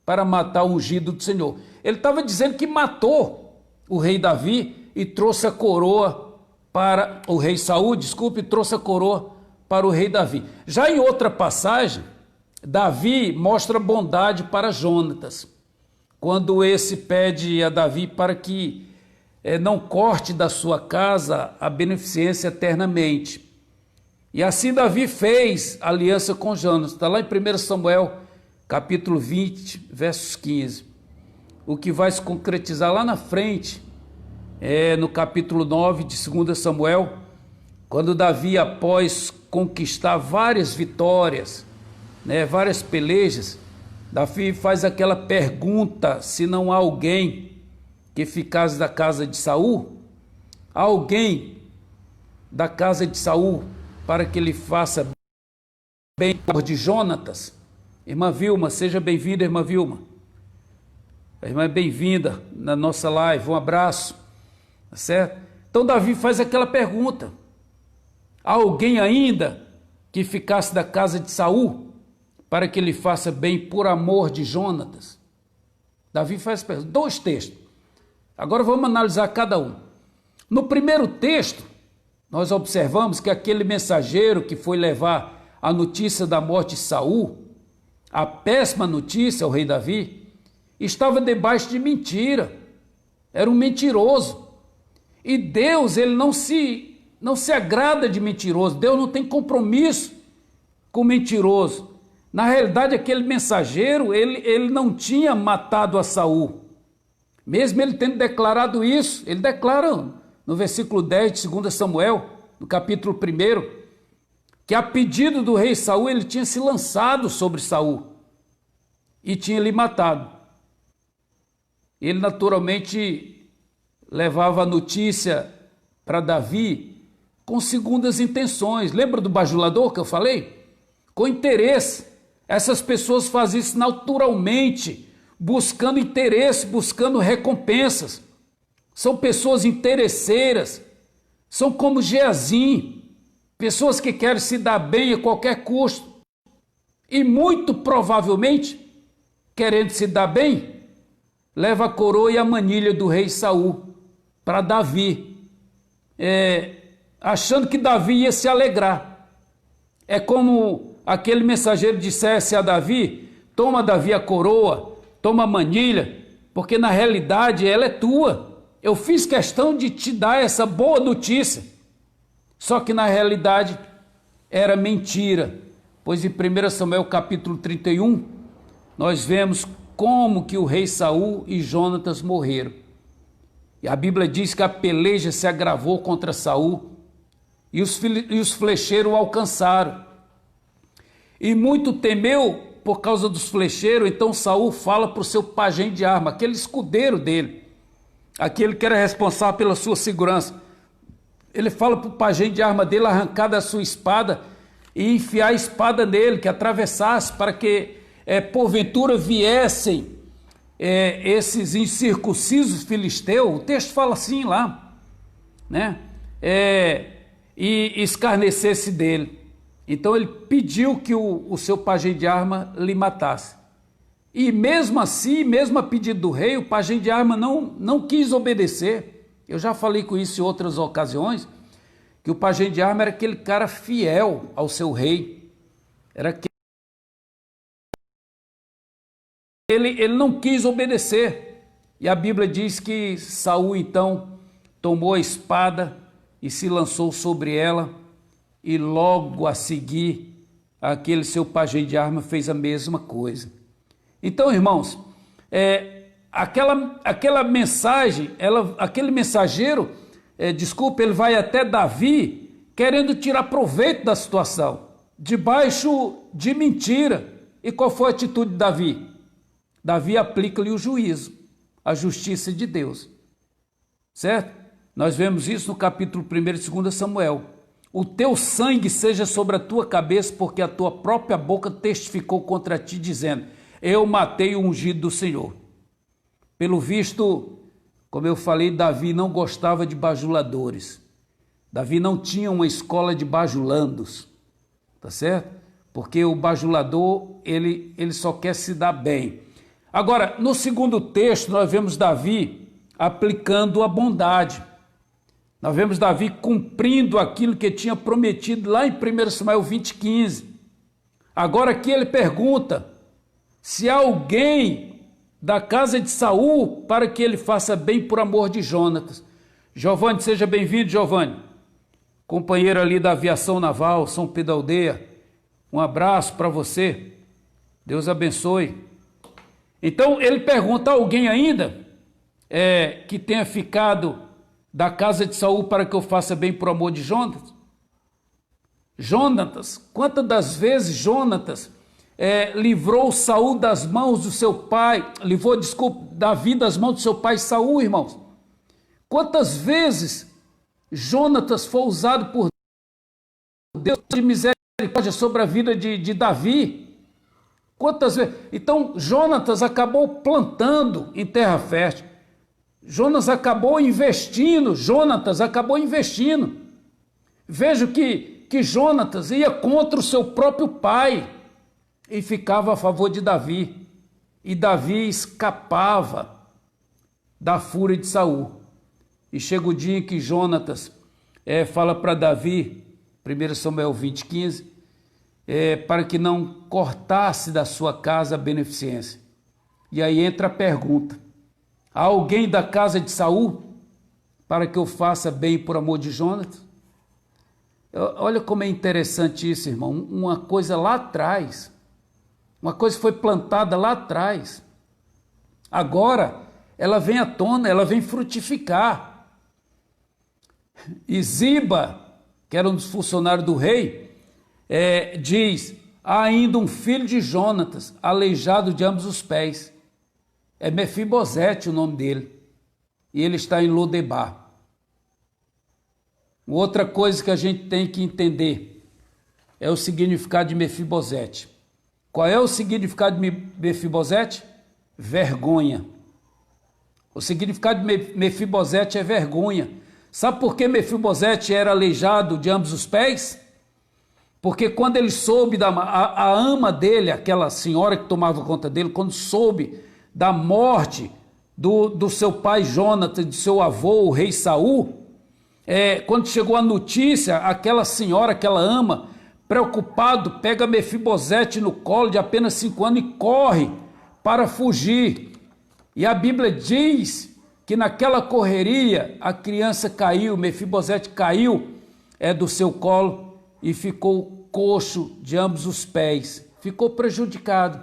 para matar o ungido do Senhor. Ele estava dizendo que matou o rei Davi e trouxe a coroa para o rei Saul, trouxe a coroa para o rei Davi. Já em outra passagem, Davi mostra bondade para Jonatas, quando esse pede a Davi para que não corte da sua casa a beneficência eternamente. E assim Davi fez aliança com Jonatas. Está lá em 1 Samuel, capítulo 20, versos 15. O que vai se concretizar lá na frente, no capítulo 9 de 2 Samuel, quando Davi, após conquistar várias vitórias, várias pelejas, Davi faz aquela pergunta, se não há alguém que ficasse da casa de Saul, alguém da casa de Saul, para que ele faça bem de Jonatas. Irmã Vilma, seja bem-vinda, irmã Vilma. A irmã é bem-vinda na nossa live, um abraço, tá certo? Então Davi faz aquela pergunta: há alguém ainda que ficasse da casa de Saul para que ele faça bem por amor de Jonatas? Davi faz essa pergunta, 2 textos. Agora vamos analisar cada um. No primeiro texto, nós observamos que aquele mensageiro que foi levar a notícia da morte de Saul, a péssima notícia ao rei Davi, estava debaixo de mentira, era um mentiroso. E Deus, ele não se agrada de mentiroso, Deus não tem compromisso com mentiroso. Na realidade, aquele mensageiro, ele não tinha matado a Saul. Mesmo ele tendo declarado isso, ele declara no versículo 10 de 2 Samuel, no capítulo 1, que a pedido do rei Saul, ele tinha se lançado sobre Saul e tinha lhe matado. Ele naturalmente levava a notícia para Davi com segundas intenções. Lembra do bajulador que eu falei? Com interesse. Essas pessoas fazem isso naturalmente, buscando interesse, buscando recompensas. São pessoas interesseiras, são como Geazim, pessoas que querem se dar bem a qualquer custo. E muito provavelmente, querendo se dar bem, leva a coroa e a manilha do rei Saul para Davi, achando que Davi ia se alegrar. É como aquele mensageiro dissesse a Davi: toma, Davi, a coroa, toma a manilha, porque na realidade ela é tua. Eu fiz questão de te dar essa boa notícia. Só que na realidade era mentira, pois em 1 Samuel capítulo 31, nós vemos como que o rei Saul e Jonatas morreram. E a Bíblia diz que a peleja se agravou contra Saul e os flecheiros o alcançaram. E muito temeu por causa dos flecheiros, então Saul fala para o seu pajem de arma, aquele escudeiro dele, aquele que era responsável pela sua segurança. Ele fala para o pajem de arma dele arrancar da sua espada e enfiar a espada nele, que atravessasse, para que porventura viessem esses incircuncisos filisteus. O texto fala assim lá, né? E escarnecesse dele. Então ele pediu que o seu pajem de arma lhe matasse. E mesmo assim, mesmo a pedido do rei, o pajem de arma não quis obedecer. Eu já falei com isso em outras ocasiões, que o pajem de arma era aquele cara fiel ao seu rei. Era aquele... Ele não quis obedecer. E a Bíblia diz que Saul então tomou a espada e se lançou sobre ela, e logo a seguir aquele seu pajem de arma fez a mesma coisa. Então, irmãos, aquela mensagem, aquele mensageiro, ele vai até Davi querendo tirar proveito da situação, debaixo de mentira. E qual foi a atitude de Davi? Davi aplica-lhe o juízo, a justiça de Deus, certo? Nós vemos isso no capítulo 1 de 2 Samuel. O teu sangue seja sobre a tua cabeça, porque a tua própria boca testificou contra ti, dizendo: eu matei o ungido do Senhor. Pelo visto, como eu falei, Davi não gostava de bajuladores. Davi não tinha uma escola de bajulandos, tá certo? Porque o bajulador, ele só quer se dar bem. Agora, no segundo texto, nós vemos Davi aplicando a bondade. Nós vemos Davi cumprindo aquilo que tinha prometido lá em 1 Samuel 20:15. Agora aqui ele pergunta se há alguém da casa de Saul para que ele faça bem por amor de Jonatas. Giovanni, seja bem-vindo, Giovanni. Companheiro ali da aviação naval, São Pedro da Aldeia. Um abraço para você. Deus abençoe. Então ele pergunta: há alguém ainda que tenha ficado da casa de Saul para que eu faça bem por amor de Jonatas? Jonatas, quantas das vezes Jonatas livrou Saul das mãos do seu pai, Davi das mãos do seu pai Saul, irmãos? Quantas vezes Jonatas foi usado por Deus de misericórdia sobre a vida de Davi. Quantas vezes? Então, Jonatas acabou plantando em terra fértil. Jonatas acabou investindo. Vejo que Jonatas ia contra o seu próprio pai e ficava a favor de Davi. E Davi escapava da fúria de Saul. E chega o dia em que Jonatas fala para Davi, 1 Samuel 20:15, para que não cortasse da sua casa a beneficência. E aí entra a pergunta: há alguém da casa de Saul para que eu faça bem por amor de Jonatas? Olha como é interessante isso, irmão. Uma coisa lá atrás, uma coisa foi plantada lá atrás, agora ela vem à tona, ela vem frutificar. E Ziba, que era um dos funcionários do rei, diz: há ainda um filho de Jonatas, aleijado de ambos os pés. É Mefibosete o nome dele, e ele está em Lodebar. Outra coisa que a gente tem que entender é o significado de Mefibosete. Qual é o significado de Mefibosete? Vergonha. O significado de Mefibosete é vergonha. Sabe por que Mefibosete era aleijado de ambos os pés? Porque quando ele soube, a ama dele, aquela senhora que tomava conta dele, quando soube da morte do seu pai Jonatas, de seu avô, o rei Saul, quando chegou a notícia, aquela senhora, aquela ama, preocupado, pega Mefibosete no colo de apenas 5 anos e corre para fugir. E a Bíblia diz que naquela correria a criança caiu, Mefibosete caiu do seu colo e ficou coxo de ambos os pés, ficou prejudicado,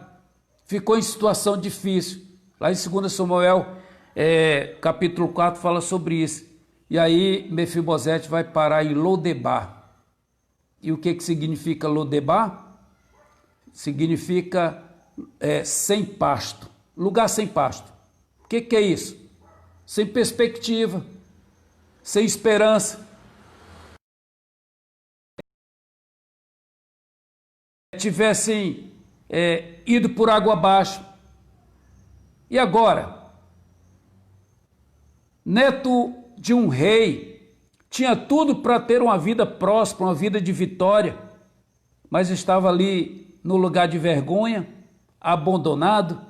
ficou em situação difícil. Lá em 2 Samuel, capítulo 4, fala sobre isso. E aí Mefibosete vai parar em Lodebar. E o que significa Lodebar? Significa sem pasto, lugar sem pasto. O que é isso? Sem perspectiva, sem esperança. Tivessem ido por água abaixo. E agora? Neto de um rei, tinha tudo para ter uma vida próspera, uma vida de vitória, mas estava ali no lugar de vergonha, abandonado,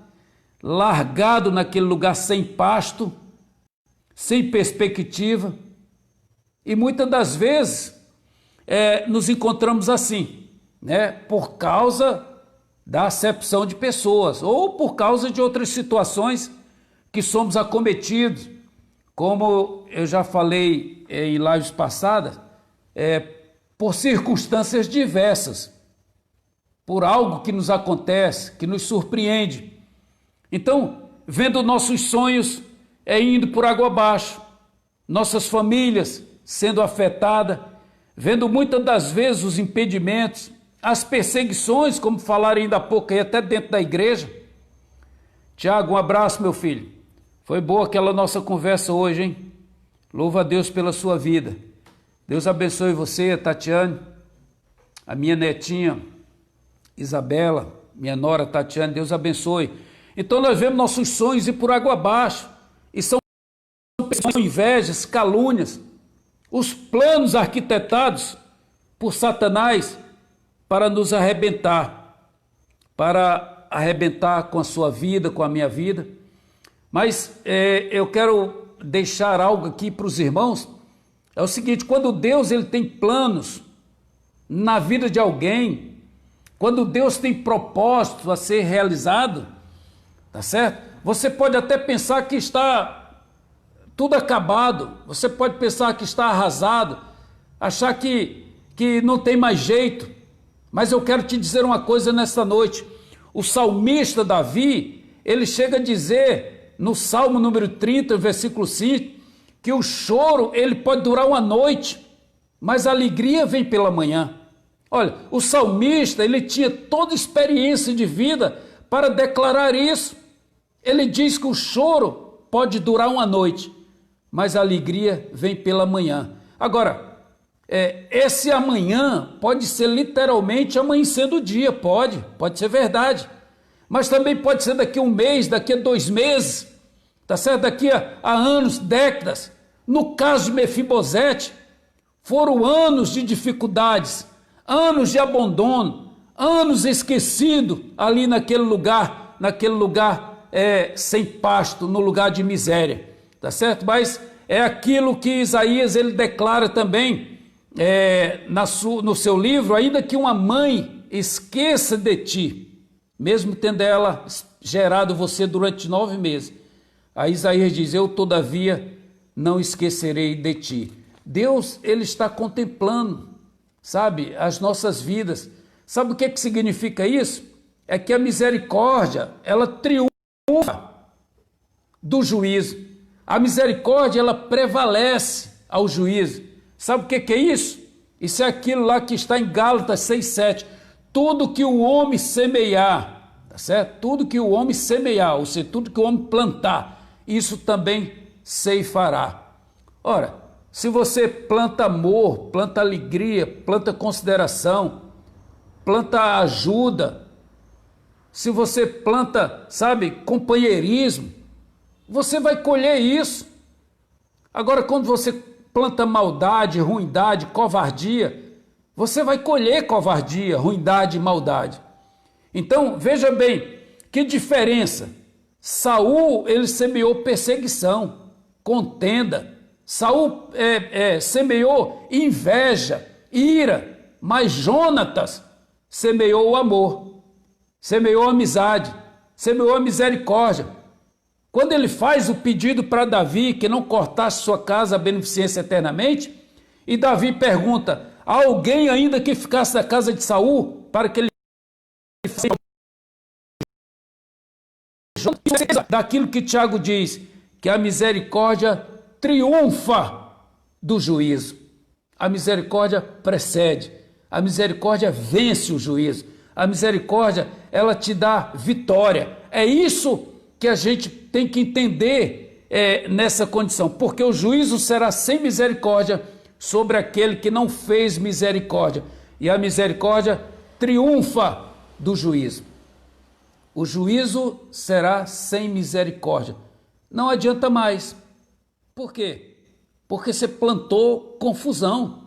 largado naquele lugar sem pasto, sem perspectiva. E muitas das vezes nos encontramos assim, né? Por causa da acepção de pessoas ou por causa de outras situações que somos acometidos. Como eu já falei em lives passadas, por circunstâncias diversas, por algo que nos acontece, que nos surpreende. Então, vendo nossos sonhos indo por água abaixo, nossas famílias sendo afetadas, vendo muitas das vezes os impedimentos, as perseguições, como falaram ainda há pouco aí, até dentro da igreja. Tiago, um abraço, meu filho. Foi boa aquela nossa conversa hoje, hein? Louva a Deus pela sua vida. Deus abençoe você, Tatiane, a minha netinha, Isabela, minha nora Tatiane, Deus abençoe. Então nós vemos nossos sonhos ir por água abaixo, e são invejas, calúnias, os planos arquitetados por Satanás para nos arrebentar, para arrebentar com a sua vida, com a minha vida. Mas eu quero deixar algo aqui para os irmãos. É o seguinte: quando Deus ele tem planos na vida de alguém, quando Deus tem propósito a ser realizado, tá certo? Você pode até pensar que está tudo acabado, você pode pensar que está arrasado, achar que não tem mais jeito, mas eu quero te dizer uma coisa nesta noite. O salmista Davi, ele chega a dizer no Salmo número 30, versículo 5, que o choro ele pode durar uma noite, mas a alegria vem pela manhã. Olha, o salmista ele tinha toda a experiência de vida para declarar isso. Ele diz que o choro pode durar uma noite, mas a alegria vem pela manhã. Agora, esse amanhã pode ser literalmente amanhecendo o dia, pode ser verdade, mas também pode ser daqui a um mês, daqui a 2 meses, tá certo? Daqui a anos, décadas. No caso de Mefibosete, foram anos de dificuldades, anos de abandono, anos esquecido ali naquele lugar sem pasto, no lugar de miséria, tá certo? Mas é aquilo que Isaías ele declara também no seu livro: ainda que uma mãe esqueça de ti, mesmo tendo ela gerado você durante 9 meses, aí Isaías diz: eu todavia não esquecerei de ti. Deus, ele está contemplando, sabe, as nossas vidas. Sabe o que significa isso? É que a misericórdia, ela triunfa do juízo. A misericórdia, ela prevalece ao juízo. Sabe o que é isso? Isso é aquilo lá que está em Gálatas 6,7. Tudo que o homem semear, tá certo? Tudo que o homem semear, ou seja, tudo que o homem plantar, isso também ceifará. Ora, se você planta amor, planta alegria, planta consideração, planta ajuda, se você planta, sabe, companheirismo, você vai colher isso. Agora, quando você planta maldade, ruindade, covardia, você vai colher covardia, ruindade e maldade. Então, veja bem, que diferença. Saul, ele semeou perseguição, contenda. Saul semeou inveja, ira, mas Jonatas semeou o amor, semeou a amizade, semeou a misericórdia. Quando ele faz o pedido para Davi que não cortasse sua casa a beneficência eternamente, e Davi pergunta: há alguém ainda que ficasse na casa de Saul para que ele daquilo que Tiago diz, que a misericórdia triunfa do juízo. A misericórdia precede, a misericórdia vence o juízo, a misericórdia, ela te dá vitória. É isso que a gente tem que entender nessa condição, porque o juízo será sem misericórdia sobre aquele que não fez misericórdia, e a misericórdia triunfa do juízo. O juízo será sem misericórdia. Não adianta mais. Por quê? Porque você plantou confusão,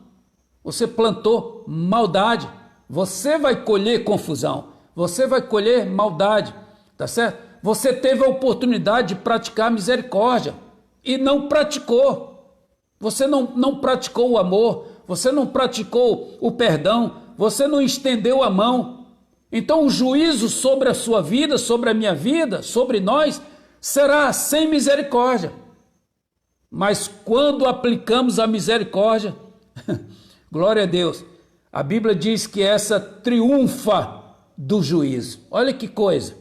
você plantou maldade. Você vai colher confusão, você vai colher maldade, tá certo? Você teve a oportunidade de praticar misericórdia e não praticou. Você não praticou o amor, você não praticou o perdão, você não estendeu a mão. Então o juízo sobre a sua vida, sobre a minha vida, sobre nós, será sem misericórdia. Mas quando aplicamos a misericórdia, glória a Deus, a Bíblia diz que essa triunfa do juízo. Olha que coisa,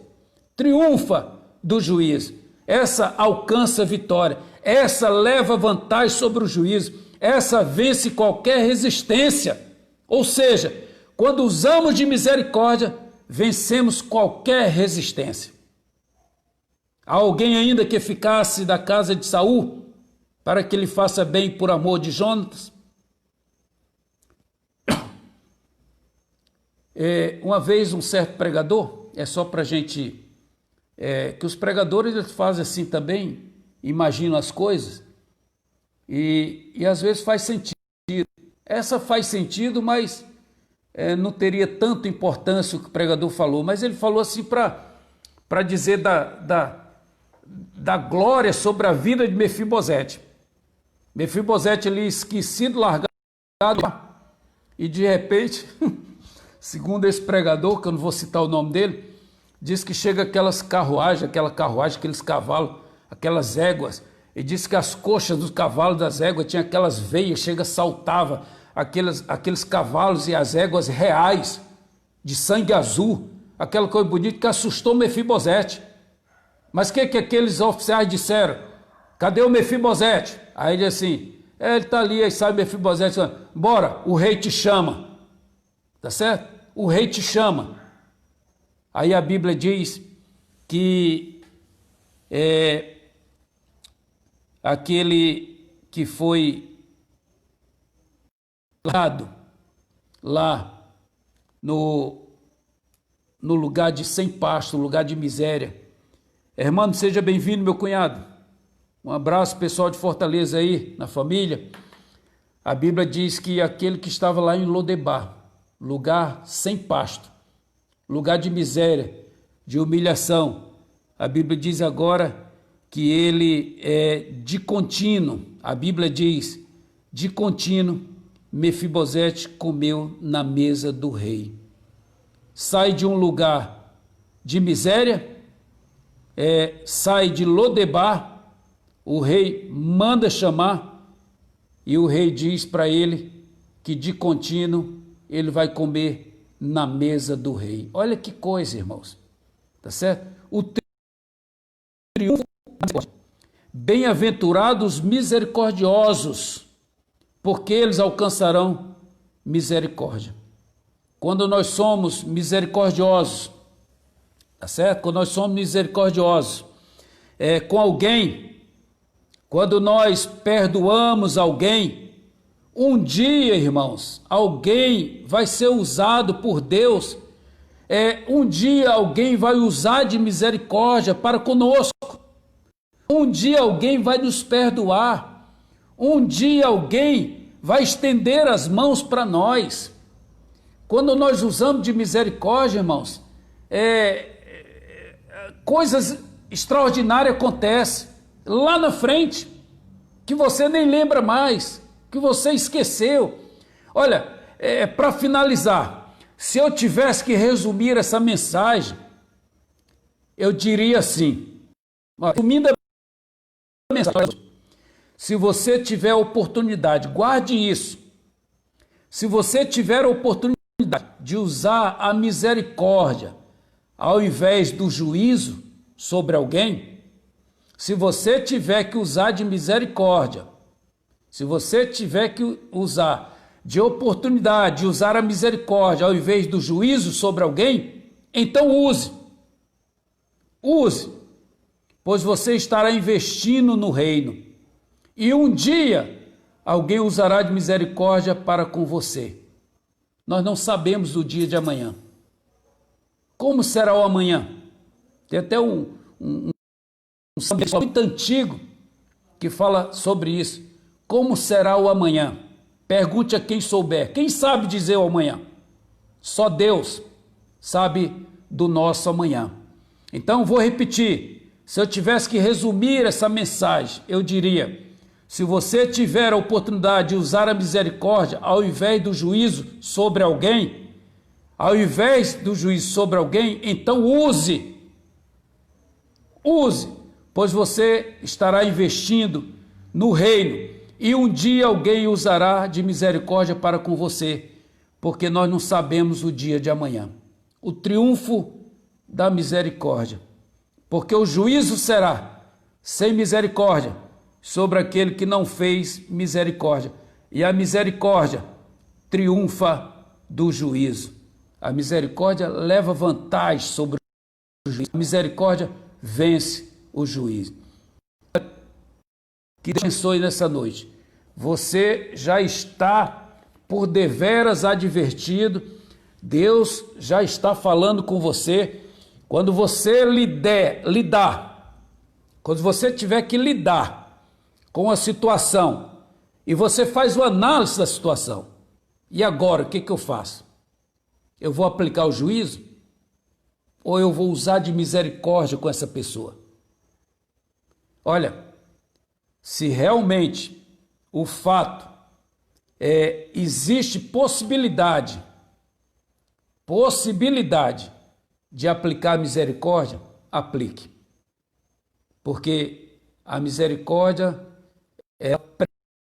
triunfa do juízo. Essa alcança vitória, essa leva vantagem sobre o juízo, essa vence qualquer resistência. Ou seja, quando usamos de misericórdia, vencemos qualquer resistência. Há alguém ainda que ficasse da casa de Saul para que ele faça bem por amor de Jonatas? Uma vez um certo pregador, é só para a gente, que os pregadores eles fazem assim também, imaginam as coisas, e às vezes faz sentido. Essa faz sentido, mas não teria tanta importância o que o pregador falou, mas ele falou assim para dizer da glória sobre a vida de Mefibosete. Mefibosete ali esquecido, largado, e de repente, segundo esse pregador, que eu não vou citar o nome dele, diz que chega aquela carruagem, aqueles cavalos, aquelas éguas, e diz que as coxas dos cavalos das éguas tinham aquelas veias, saltava aqueles cavalos e as éguas reais, de sangue azul, aquela coisa bonita que assustou Mefibosete. Mas o que aqueles oficiais disseram? Cadê o Mefibosete? Aí ele assim, ele está ali, aí sai Mefibosete, bora, o rei te chama, tá certo? O rei te chama. Aí a Bíblia diz que aquele que foi lá no lugar de sem pasto, lugar de miséria. Hermano, seja bem-vindo, meu cunhado. Um abraço, pessoal de Fortaleza aí, na família. A Bíblia diz que aquele que estava lá em Lodebar, lugar sem pasto, lugar de miséria, de humilhação, a Bíblia diz agora que ele de contínuo, a Bíblia diz, de contínuo, Mefibosete comeu na mesa do rei. Sai de um lugar de miséria, sai de Lodebar, o rei manda chamar e o rei diz para ele que de contínuo ele vai comer na mesa do rei. Olha que coisa, irmãos, tá certo? O triunfo. Bem-aventurados misericordiosos, porque eles alcançarão misericórdia. Quando nós somos misericordiosos, tá certo? Quando nós somos misericordiosos com alguém, quando nós perdoamos alguém, um dia, irmãos, alguém vai ser usado por Deus, um dia alguém vai usar de misericórdia para conosco, um dia alguém vai nos perdoar, um dia alguém vai estender as mãos para nós. Quando nós usamos de misericórdia, irmãos, coisas extraordinárias acontecem lá na frente, que você nem lembra mais, que você esqueceu. Olha, para finalizar, se eu tivesse que resumir essa mensagem, eu diria assim, resumindo a mensagem, se você tiver oportunidade, guarde isso, se você tiver a oportunidade de usar a misericórdia ao invés do juízo sobre alguém, se você tiver que usar de misericórdia, se você tiver que usar de oportunidade, de usar a misericórdia ao invés do juízo sobre alguém, então use, pois você estará investindo no reino, e um dia alguém usará de misericórdia para com você. Nós não sabemos o dia de amanhã. Como será o amanhã? Tem até um samba muito antigo que fala sobre isso. Como será o amanhã? Pergunte a quem souber. Quem sabe dizer o amanhã? Só Deus sabe do nosso amanhã. Então vou repetir. Se eu tivesse que resumir essa mensagem, eu diria: se você tiver a oportunidade de usar a misericórdia ao invés do juízo sobre alguém, então use, pois você estará investindo no reino e um dia alguém usará de misericórdia para com você, porque nós não sabemos o dia de amanhã. O triunfo da misericórdia, porque o juízo será sem misericórdia sobre aquele que não fez misericórdia, e a misericórdia triunfa do juízo. A misericórdia leva vantagem sobre o juízo. A misericórdia vence o juízo. Que Deus abençoe nessa noite. Você já está por deveras advertido. Deus já está falando com você. Quando você quando você tiver que lidar com a situação e você faz uma análise da situação, e agora o que eu faço? Eu vou aplicar o juízo ou eu vou usar de misericórdia com essa pessoa? Olha, se realmente o fato existe possibilidade de aplicar a misericórdia, aplique. Porque a misericórdia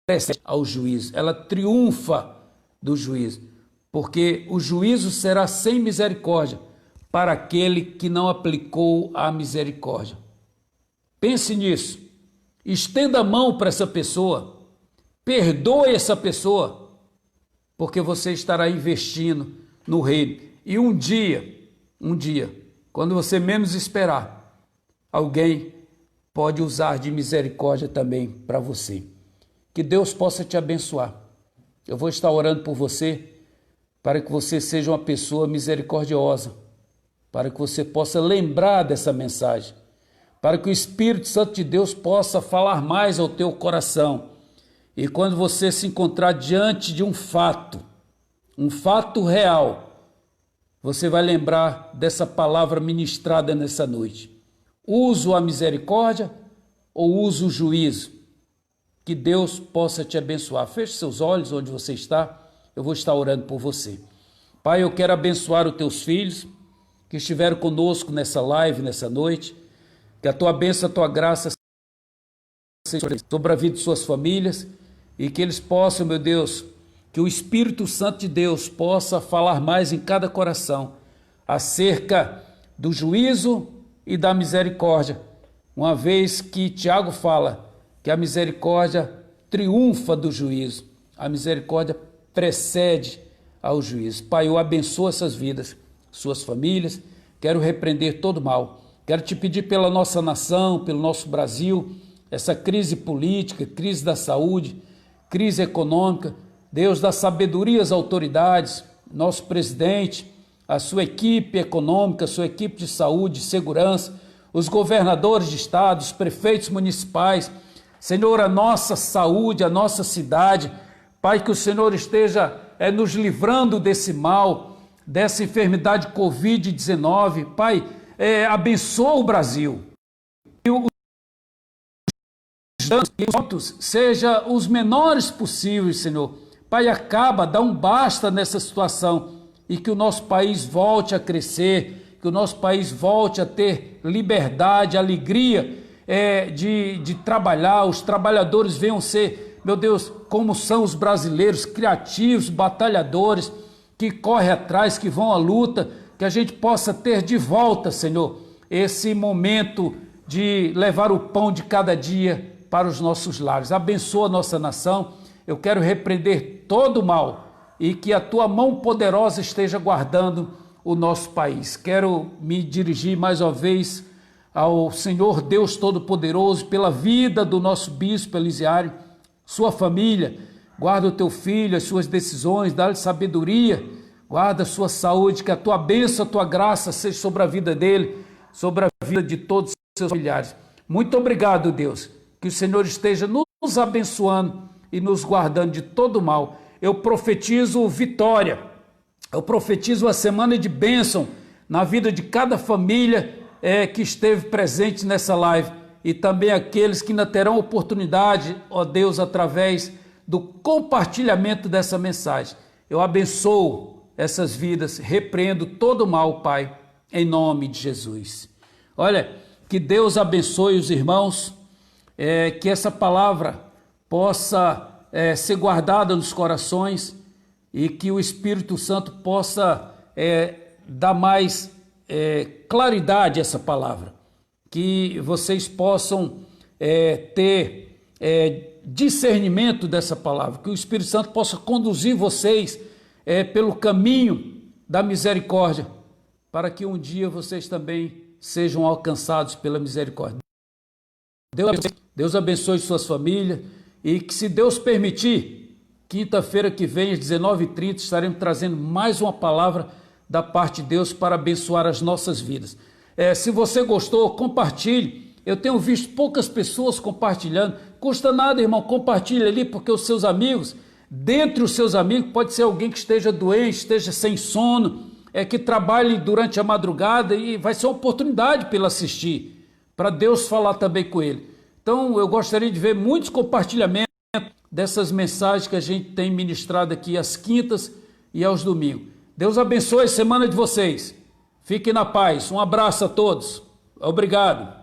precede ao juízo, ela triunfa do juízo, porque o juízo será sem misericórdia para aquele que não aplicou a misericórdia. Pense nisso, estenda a mão para essa pessoa, perdoe essa pessoa, porque você estará investindo no reino. E um dia, quando você menos esperar, alguém pode usar de misericórdia também para você. Que Deus possa te abençoar. eu vou estar orando por você, para que você seja uma pessoa misericordiosa, para que você possa lembrar dessa mensagem, para que o Espírito Santo de Deus possa falar mais ao teu coração. E quando você se encontrar diante de um fato real, você vai lembrar dessa palavra ministrada nessa noite. Uso a misericórdia ou uso o juízo? Que Deus possa te abençoar. Feche seus olhos onde você está, eu vou estar orando por você. Pai, eu quero abençoar os teus filhos que estiveram conosco nessa live, nessa noite, que a tua bênção, a tua graça seja sobre a vida de suas famílias e que eles possam, meu Deus, que o Espírito Santo de Deus possa falar mais em cada coração acerca do juízo e da misericórdia, uma vez que Tiago fala que a misericórdia triunfa do juízo, a misericórdia precede ao juízo. Pai, eu abençoo essas vidas, suas famílias, quero repreender todo mal, quero te pedir pela nossa nação, pelo nosso Brasil, essa crise política, crise da saúde, crise econômica, Deus dá sabedoria às autoridades, nosso presidente, a sua equipe econômica, a sua equipe de saúde, de segurança, os governadores de estado, os prefeitos municipais, Senhor, a nossa saúde, a nossa cidade, Pai, que o Senhor esteja nos livrando desse mal, dessa enfermidade Covid-19, Pai, abençoa o Brasil, e os danos sejam os menores possíveis, Senhor. Pai, acaba, dá um basta nessa situação e que o nosso país volte a crescer, que o nosso país volte a ter liberdade, alegria de trabalhar, os trabalhadores venham ser, meu Deus, como são os brasileiros, criativos, batalhadores, que correm atrás, que vão à luta, que a gente possa ter de volta, Senhor, esse momento de levar o pão de cada dia para os nossos lares. Abençoa a nossa nação. Eu quero repreender todo o mal e que a tua mão poderosa esteja guardando o nosso país. Quero me dirigir mais uma vez ao Senhor Deus Todo-Poderoso pela vida do nosso bispo Elisiário, sua família. Guarda o teu filho, as suas decisões, dá-lhe sabedoria, guarda a sua saúde, que a tua bênção, a tua graça seja sobre a vida dele, sobre a vida de todos os seus familiares. Muito obrigado, Deus, que o Senhor esteja nos abençoando e nos guardando de todo mal. Eu profetizo vitória, eu profetizo a semana de bênção na vida de cada família que esteve presente nessa live e também aqueles que ainda terão oportunidade, ó Deus, através do compartilhamento dessa mensagem. Eu abençoo essas vidas, repreendo todo o mal, Pai, em nome de Jesus. Olha, que Deus abençoe os irmãos, que essa palavra possa ser guardada nos corações e que o Espírito Santo possa dar mais claridade a essa palavra, que vocês possam ter discernimento dessa palavra, que o Espírito Santo possa conduzir vocês pelo caminho da misericórdia, para que um dia vocês também sejam alcançados pela misericórdia. Deus abençoe suas famílias e que, se Deus permitir, quinta-feira que vem às 19h30 estaremos trazendo mais uma palavra da parte de Deus para abençoar as nossas vidas. Se você gostou, compartilhe. Eu tenho visto poucas pessoas compartilhando. Custa nada, irmão, compartilhe ali, porque os seus amigos, dentre os seus amigos, pode ser alguém que esteja doente, esteja sem sono, que trabalhe durante a madrugada e vai ser uma oportunidade para ele assistir, para Deus falar também com ele. Então, eu gostaria de ver muitos compartilhamentos dessas mensagens que a gente tem ministrado aqui às quintas e aos domingos. Deus abençoe a semana de vocês. Fiquem na paz. Um abraço a todos. Obrigado.